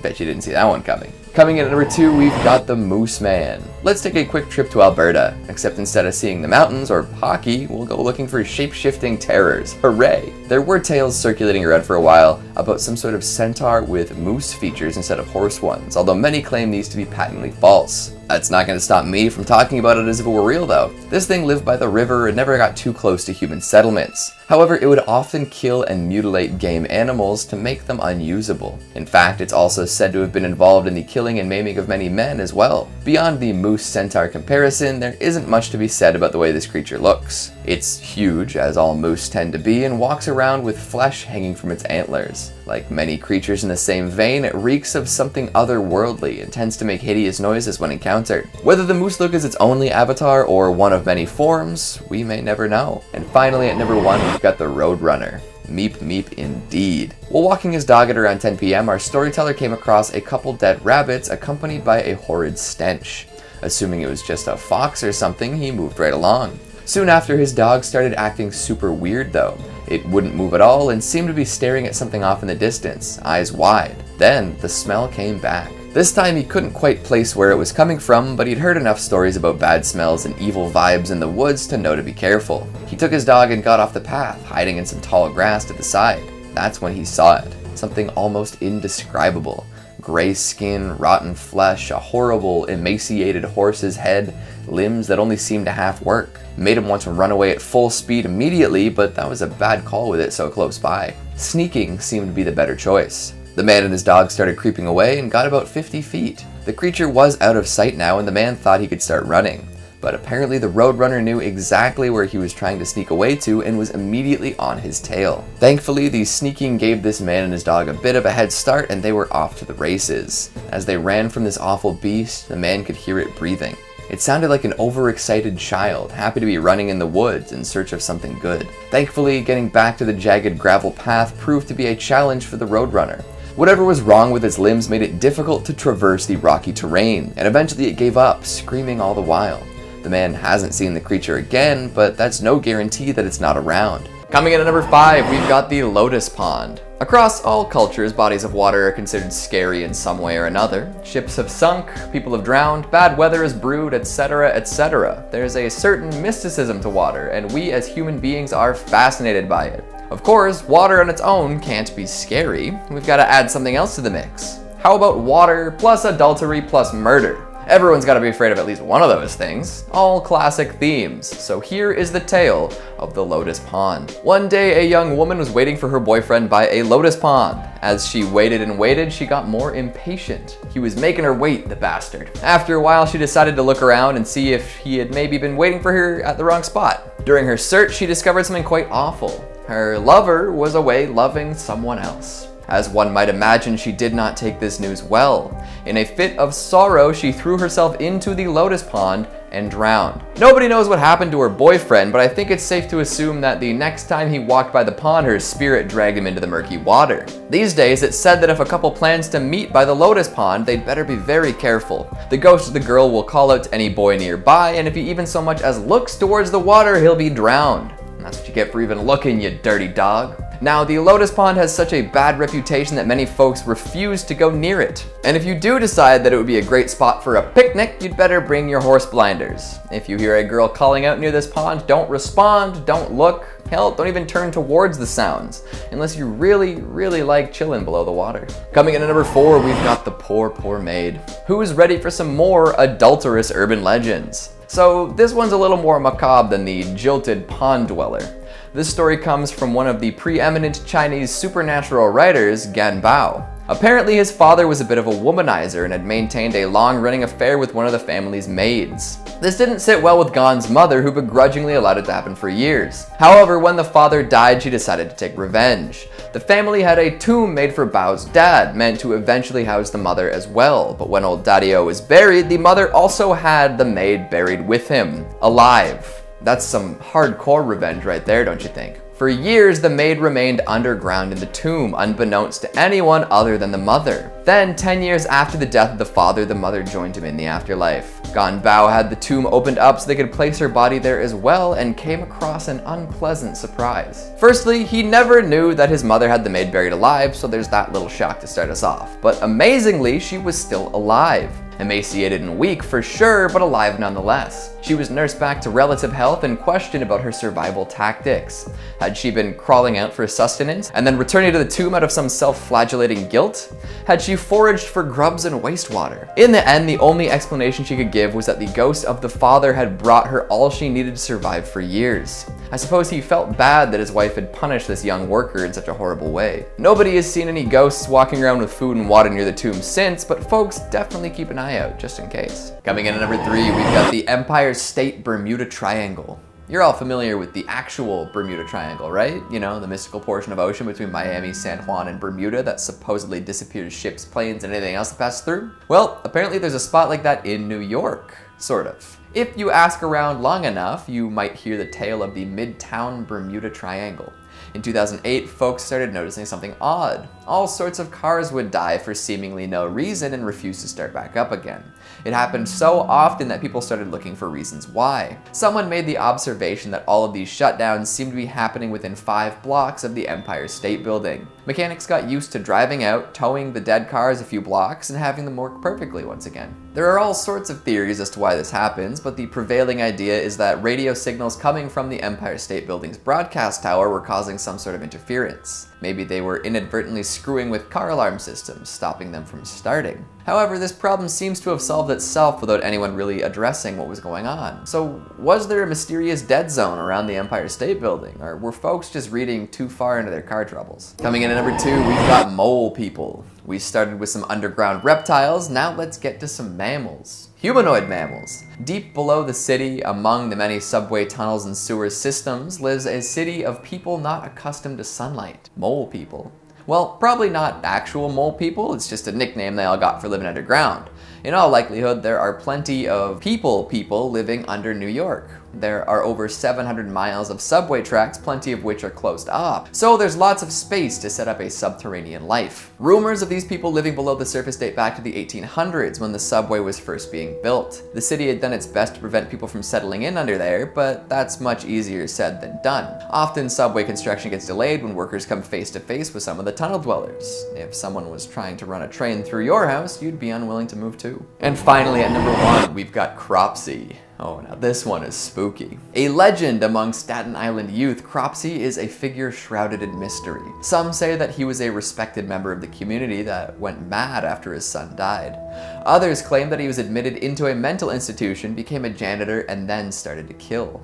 Bet you didn't see that one coming. Coming in at number 2, we've got the Moose Man. Let's take a quick trip to Alberta, except instead of seeing the mountains or hockey, we'll go looking for shape-shifting terrors. Hooray! There were tales circulating around for a while about some sort of centaur with moose features instead of horse ones, although many claim these to be patently false. That's not going to stop me from talking about it as if it were real though. This thing lived by the river and never got too close to human settlements. However, it would often kill and mutilate game animals to make them unusable. In fact, it's also said to have been involved in the killing and maiming of many men as well. Beyond the moose-centaur comparison, there isn't much to be said about the way this creature looks. It's huge, as all moose tend to be, and walks around with flesh hanging from its antlers. Like many creatures in the same vein, it reeks of something otherworldly and tends to make hideous noises when encountered. Whether the moose look is its only avatar or one of many forms, we may never know. And finally, at number 1, we've got the Roadrunner. Meep meep indeed. While walking his dog at around 10 p.m., our storyteller came across a couple dead rabbits accompanied by a horrid stench. Assuming it was just a fox or something, he moved right along. Soon after, his dog started acting super weird though. It wouldn't move at all and seemed to be staring at something off in the distance, eyes wide. Then, the smell came back. This time he couldn't quite place where it was coming from, but he'd heard enough stories about bad smells and evil vibes in the woods to know to be careful. He took his dog and got off the path, hiding in some tall grass to the side. That's when he saw it. Something almost indescribable. Gray skin, rotten flesh, a horrible, emaciated horse's head, limbs that only seemed to half work. Made him want to run away at full speed immediately, but that was a bad call with it so close by. Sneaking seemed to be the better choice. The man and his dog started creeping away and got about 50 feet. The creature was out of sight now and the man thought he could start running. But apparently the Roadrunner knew exactly where he was trying to sneak away to and was immediately on his tail. Thankfully, the sneaking gave this man and his dog a bit of a head start and they were off to the races. As they ran from this awful beast, the man could hear it breathing. It sounded like an overexcited child, happy to be running in the woods in search of something good. Thankfully, getting back to the jagged gravel path proved to be a challenge for the Roadrunner. Whatever was wrong with its limbs made it difficult to traverse the rocky terrain, and eventually it gave up, screaming all the while. The man hasn't seen the creature again, but that's no guarantee that it's not around. Coming in at number 5, we've got the Lotus Pond. Across all cultures, bodies of water are considered scary in some way or another. Ships have sunk, people have drowned, bad weather has brewed, etc., etc. There's a certain mysticism to water, and we as human beings are fascinated by it. Of course, water on its own can't be scary. We've got to add something else to the mix. How about water plus adultery plus murder? Everyone's gotta be afraid of at least one of those things. All classic themes. So here is the tale of the Lotus Pond. One day, a young woman was waiting for her boyfriend by a lotus pond. As she waited and waited, she got more impatient. He was making her wait, the bastard. After a while, she decided to look around and see if he had maybe been waiting for her at the wrong spot. During her search, she discovered something quite awful. Her lover was away loving someone else. As one might imagine, she did not take this news well. In a fit of sorrow, she threw herself into the lotus pond and drowned. Nobody knows what happened to her boyfriend, but I think it's safe to assume that the next time he walked by the pond, her spirit dragged him into the murky water. These days, it's said that if a couple plans to meet by the lotus pond, they'd better be very careful. The ghost of the girl will call out to any boy nearby, and if he even so much as looks towards the water, he'll be drowned. And that's what you get for even looking, you dirty dog. Now, the lotus pond has such a bad reputation that many folks refuse to go near it. And if you do decide that it would be a great spot for a picnic, you'd better bring your horse blinders. If you hear a girl calling out near this pond, don't respond, don't look, hell, don't even turn towards the sounds, unless you really like chilling below the water. Coming in at number 4, we've got the poor maid. Who's ready for some more adulterous urban legends? So this one's a little more macabre than the jilted pond dweller. This story comes from one of the preeminent Chinese supernatural writers, Gan Bao. Apparently his father was a bit of a womanizer and had maintained a long-running affair with one of the family's maids. This didn't sit well with Gan's mother, who begrudgingly allowed it to happen for years. However, when the father died, she decided to take revenge. The family had a tomb made for Bao's dad, meant to eventually house the mother as well. But when old Daddy-O was buried, the mother also had the maid buried with him, alive. That's some hardcore revenge right there, don't you think? For years, the maid remained underground in the tomb, unbeknownst to anyone other than the mother. Then, 10 years after the death of the father, the mother joined him in the afterlife. Gan Bao had the tomb opened up so they could place her body there as well, and came across an unpleasant surprise. Firstly, he never knew that his mother had the maid buried alive, so there's that little shock to start us off. But amazingly, she was still alive. Emaciated and weak for sure, but alive nonetheless. She was nursed back to relative health and questioned about her survival tactics. Had she been crawling out for sustenance and then returning to the tomb out of some self-flagellating guilt? Had she foraged for grubs and wastewater? In the end, the only explanation she could give was that the ghost of the father had brought her all she needed to survive for years. I suppose he felt bad that his wife had punished this young worker in such a horrible way. Nobody has seen any ghosts walking around with food and water near the tomb since, but folks definitely keep an eye out just in case. Coming in at number 3, we've got the Empire State Bermuda Triangle. You're all familiar with the actual Bermuda Triangle, right? You know, the mystical portion of ocean between Miami, San Juan, and Bermuda that supposedly disappears ships, planes, and anything else that passes through? Well, apparently there's a spot like that in New York, sort of. If you ask around long enough, you might hear the tale of the Midtown Bermuda Triangle. In 2008, folks started noticing something odd. All sorts of cars would die for seemingly no reason and refuse to start back up again. It happened so often that people started looking for reasons why. Someone made the observation that all of these shutdowns seemed to be happening within 5 blocks of the Empire State Building. Mechanics got used to driving out, towing the dead cars a few blocks, and having them work perfectly once again. There are all sorts of theories as to why this happens, but the prevailing idea is that radio signals coming from the Empire State Building's broadcast tower were causing some sort of interference. Maybe they were inadvertently screwing with car alarm systems, stopping them from starting. However, this problem seems to have solved itself without anyone really addressing what was going on. So, was there a mysterious dead zone around the Empire State Building, or were folks just reading too far into their car troubles? Coming in at number 2, we've got mole people. We started with some underground reptiles, now let's get to some mammals. Humanoid mammals. Deep below the city, among the many subway tunnels and sewer systems, lives a city of people not accustomed to sunlight. Mole people. Well, probably not actual mole people, it's just a nickname they all got for living underground. In all likelihood, there are plenty of people living under New York. There are over 700 miles of subway tracks, plenty of which are closed off. So there's lots of space to set up a subterranean life. Rumors of these people living below the surface date back to the 1800s when the subway was first being built. The city had done its best to prevent people from settling in under there, but that's much easier said than done. Often subway construction gets delayed when workers come face to face with some of the tunnel dwellers. If someone was trying to run a train through your house, you'd be unwilling to move too. And finally, at number 1, we've got Cropsy. Oh, now this one is spooky. A legend among Staten Island youth, Cropsy is a figure shrouded in mystery. Some say that he was a respected member of the community that went mad after his son died. Others claim that he was admitted into a mental institution, became a janitor, and then started to kill.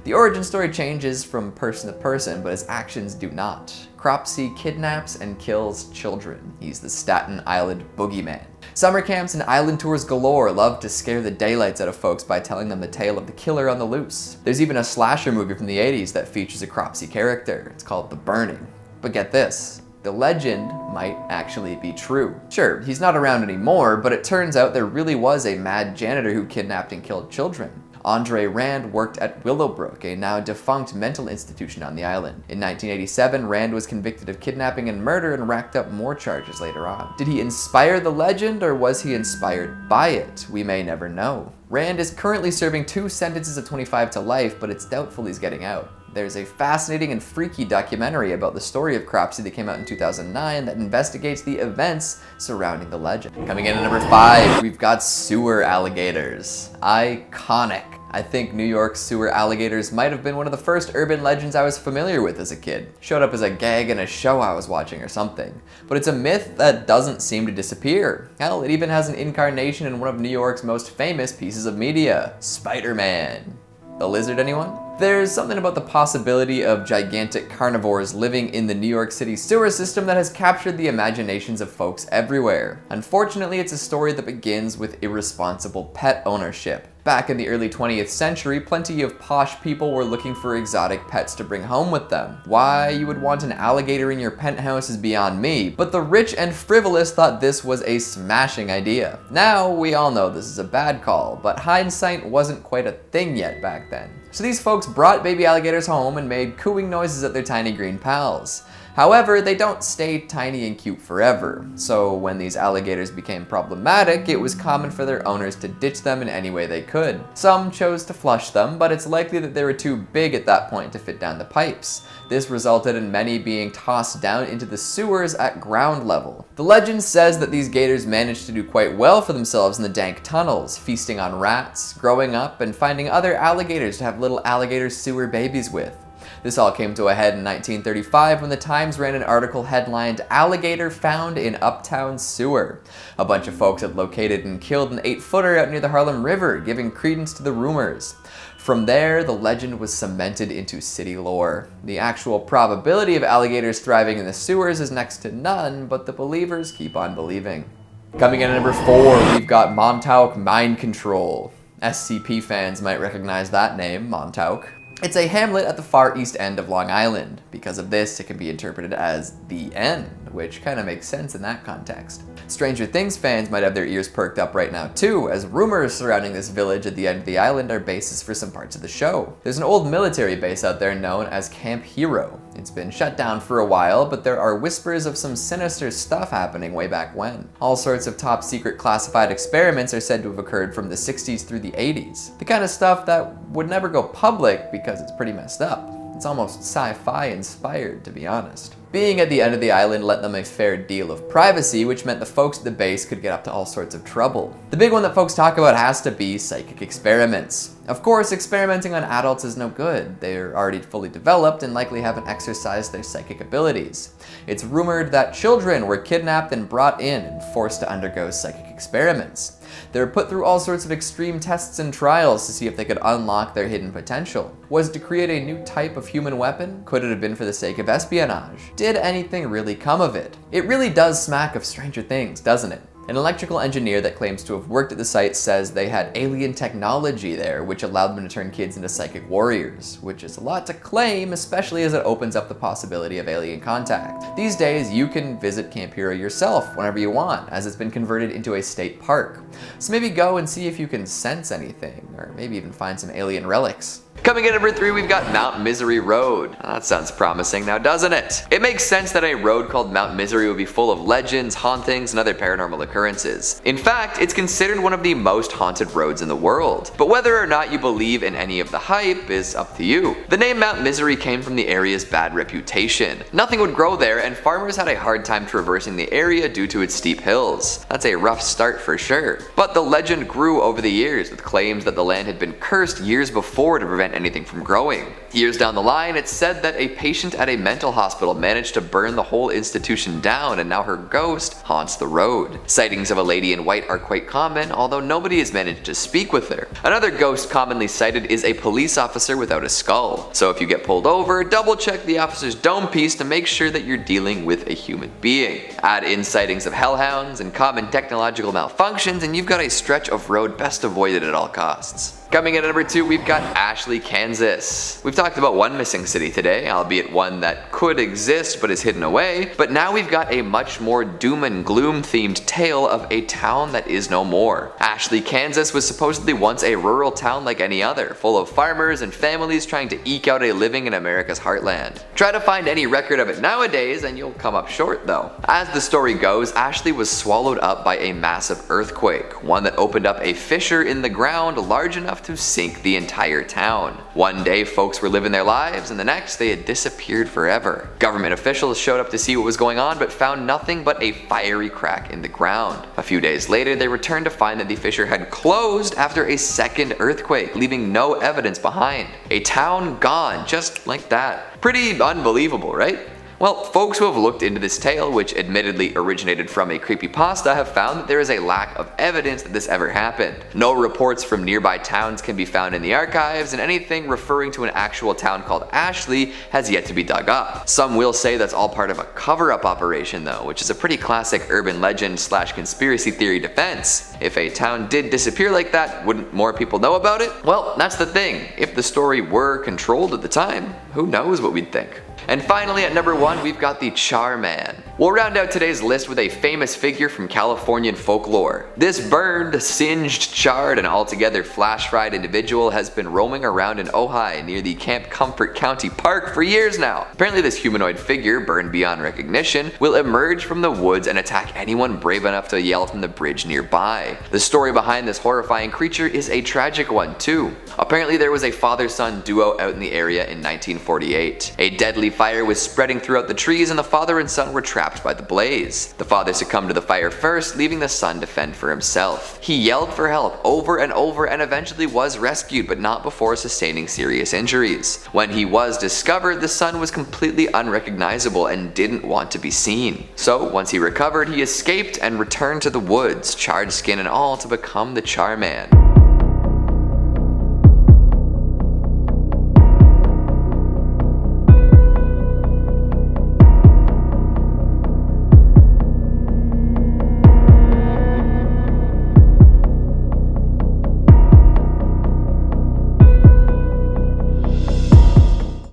The origin story changes from person to person, but his actions do not. Cropsy kidnaps and kills children. He's the Staten Island boogeyman. Summer camps and island tours galore love to scare the daylights out of folks by telling them the tale of the killer on the loose. There's even a slasher movie from the 80s that features a Cropsy character. It's called The Burning. But get this, the legend might actually be true. Sure, he's not around anymore, but it turns out there really was a mad janitor who kidnapped and killed children. Andre Rand worked at Willowbrook, a now defunct mental institution on the island. In 1987, Rand was convicted of kidnapping and murder and racked up more charges later on. Did he inspire the legend, or was he inspired by it? We may never know. Rand is currently serving 2 sentences of 25 to life, but it's doubtful he's getting out. There's a fascinating and freaky documentary about the story of Cropsy that came out in 2009 that investigates the events surrounding the legend. Coming in at number 5, we've got sewer alligators. Iconic. I think New York's sewer alligators might have been one of the first urban legends I was familiar with as a kid. Showed up as a gag in a show I was watching or something. But it's a myth that doesn't seem to disappear. Hell, it even has an incarnation in one of New York's most famous pieces of media, Spider-Man. The lizard, anyone? There's something about the possibility of gigantic carnivores living in the New York City sewer system that has captured the imaginations of folks everywhere. Unfortunately, it's a story that begins with irresponsible pet ownership. Back in the early 20th century, plenty of posh people were looking for exotic pets to bring home with them. Why you would want an alligator in your penthouse is beyond me, but the rich and frivolous thought this was a smashing idea. Now, we all know this is a bad call, but hindsight wasn't quite a thing yet back then. So these folks brought baby alligators home and made cooing noises at their tiny green pals. However, they don't stay tiny and cute forever, so when these alligators became problematic, it was common for their owners to ditch them in any way they could. Some chose to flush them, but it's likely that they were too big at that point to fit down the pipes. This resulted in many being tossed down into the sewers at ground level. The legend says that these gators managed to do quite well for themselves in the dank tunnels, feasting on rats, growing up, and finding other alligators to have little alligator sewer babies with. This all came to a head in 1935 when the Times ran an article headlined, "Alligator Found in Uptown Sewer." A bunch of folks had located and killed an 8-footer out near the Harlem River, giving credence to the rumors. From there, the legend was cemented into city lore. The actual probability of alligators thriving in the sewers is next to none, but the believers keep on believing. Coming in at number 4, we've got Montauk Mind Control. SCP fans might recognize that name, Montauk. It's a hamlet at the far east end of Long Island. Because of this, it can be interpreted as the end, which kind of makes sense in that context. Stranger Things fans might have their ears perked up right now too, as rumors surrounding this village at the end of the island are basis for some parts of the show. There's an old military base out there known as Camp Hero. It's been shut down for a while, but there are whispers of some sinister stuff happening way back when. All sorts of top secret classified experiments are said to have occurred from the 60s through the 80s. The kind of stuff that would never go public because it's pretty messed up. It's almost sci-fi inspired, to be honest. Being at the end of the island lent them a fair deal of privacy, which meant the folks at the base could get up to all sorts of trouble. The big one that folks talk about has to be psychic experiments. Of course, experimenting on adults is no good. They're already fully developed and likely haven't exercised their psychic abilities. It's rumored that children were kidnapped and brought in and forced to undergo psychic experiments. They were put through all sorts of extreme tests and trials to see if they could unlock their hidden potential. Was it to create a new type of human weapon? Could it have been for the sake of espionage? Did anything really come of it? It really does smack of Stranger Things, doesn't it? An electrical engineer that claims to have worked at the site says they had alien technology there, which allowed them to turn kids into psychic warriors, which is a lot to claim, especially as it opens up the possibility of alien contact. These days, you can visit Camp Hero yourself whenever you want, as it's been converted into a state park. So maybe go and see if you can sense anything, or maybe even find some alien relics. Coming in at number 3, we've got Mount Misery Road. That sounds promising now, doesn't it? It makes sense that a road called Mount Misery would be full of legends, hauntings, and other paranormal occurrences. occurrences. In fact, it's considered one of the most haunted roads in the world. But whether or not you believe in any of the hype is up to you. The name Mount Misery came from the area's bad reputation. Nothing would grow there, and farmers had a hard time traversing the area due to its steep hills. That's a rough start for sure. But the legend grew over the years, with claims that the land had been cursed years before to prevent anything from growing. Years down the line, it's said that a patient at a mental hospital managed to burn the whole institution down, and now her ghost haunts the road. Sightings of a lady in white are quite common, although nobody has managed to speak with her. Another ghost commonly cited is a police officer without a skull. So if you get pulled over, double check the officer's dome piece to make sure that you're dealing with a human being. Add in sightings of hellhounds and common technological malfunctions, and you've got a stretch of road best avoided at all costs. Coming in at number 2, we've got Ashley, Kansas. We've talked about one missing city today, albeit one that could exist but is hidden away, but now we've got a much more doom and gloom themed tale of a town that is no more. Ashley, Kansas was supposedly once a rural town like any other, full of farmers and families trying to eke out a living in America's heartland. Try to find any record of it nowadays and you'll come up short though. As the story goes, Ashley was swallowed up by a massive earthquake, one that opened up a fissure in the ground large enough to sink the entire town. One day folks were living their lives and the next they had disappeared forever. Government officials showed up to see what was going on but found nothing but a fiery crack in the ground. A few days later they returned to find that the fissure had closed after a second earthquake, leaving no evidence behind. A town gone just like that. Pretty unbelievable, right? Well, folks who have looked into this tale, which admittedly originated from a creepypasta, have found that there is a lack of evidence that this ever happened. No reports from nearby towns can be found in the archives, and anything referring to an actual town called Ashley has yet to be dug up. Some will say that's all part of a cover-up operation though, which is a pretty classic urban legend / conspiracy theory defense. If a town did disappear like that, wouldn't more people know about it? Well, that's the thing. If the story were controlled at the time, who knows what we'd think. And finally at number 1, we've got the Charman. We'll round out today's list with a famous figure from Californian folklore. This burned, singed, charred, and altogether flash-fried individual has been roaming around in Ojai near the Camp Comfort County Park for years now. Apparently this humanoid figure, burned beyond recognition, will emerge from the woods and attack anyone brave enough to yell from the bridge nearby. The story behind this horrifying creature is a tragic one too. Apparently there was a father-son duo out in the area in 1948. A deadly fire was spreading throughout the trees and the father and son were trapped by the blaze. The father succumbed to the fire first, leaving the son to fend for himself. He yelled for help over and over and eventually was rescued, but not before sustaining serious injuries. When he was discovered, the son was completely unrecognizable and didn't want to be seen. So once he recovered, he escaped and returned to the woods, charred skin and all, to become the Charman.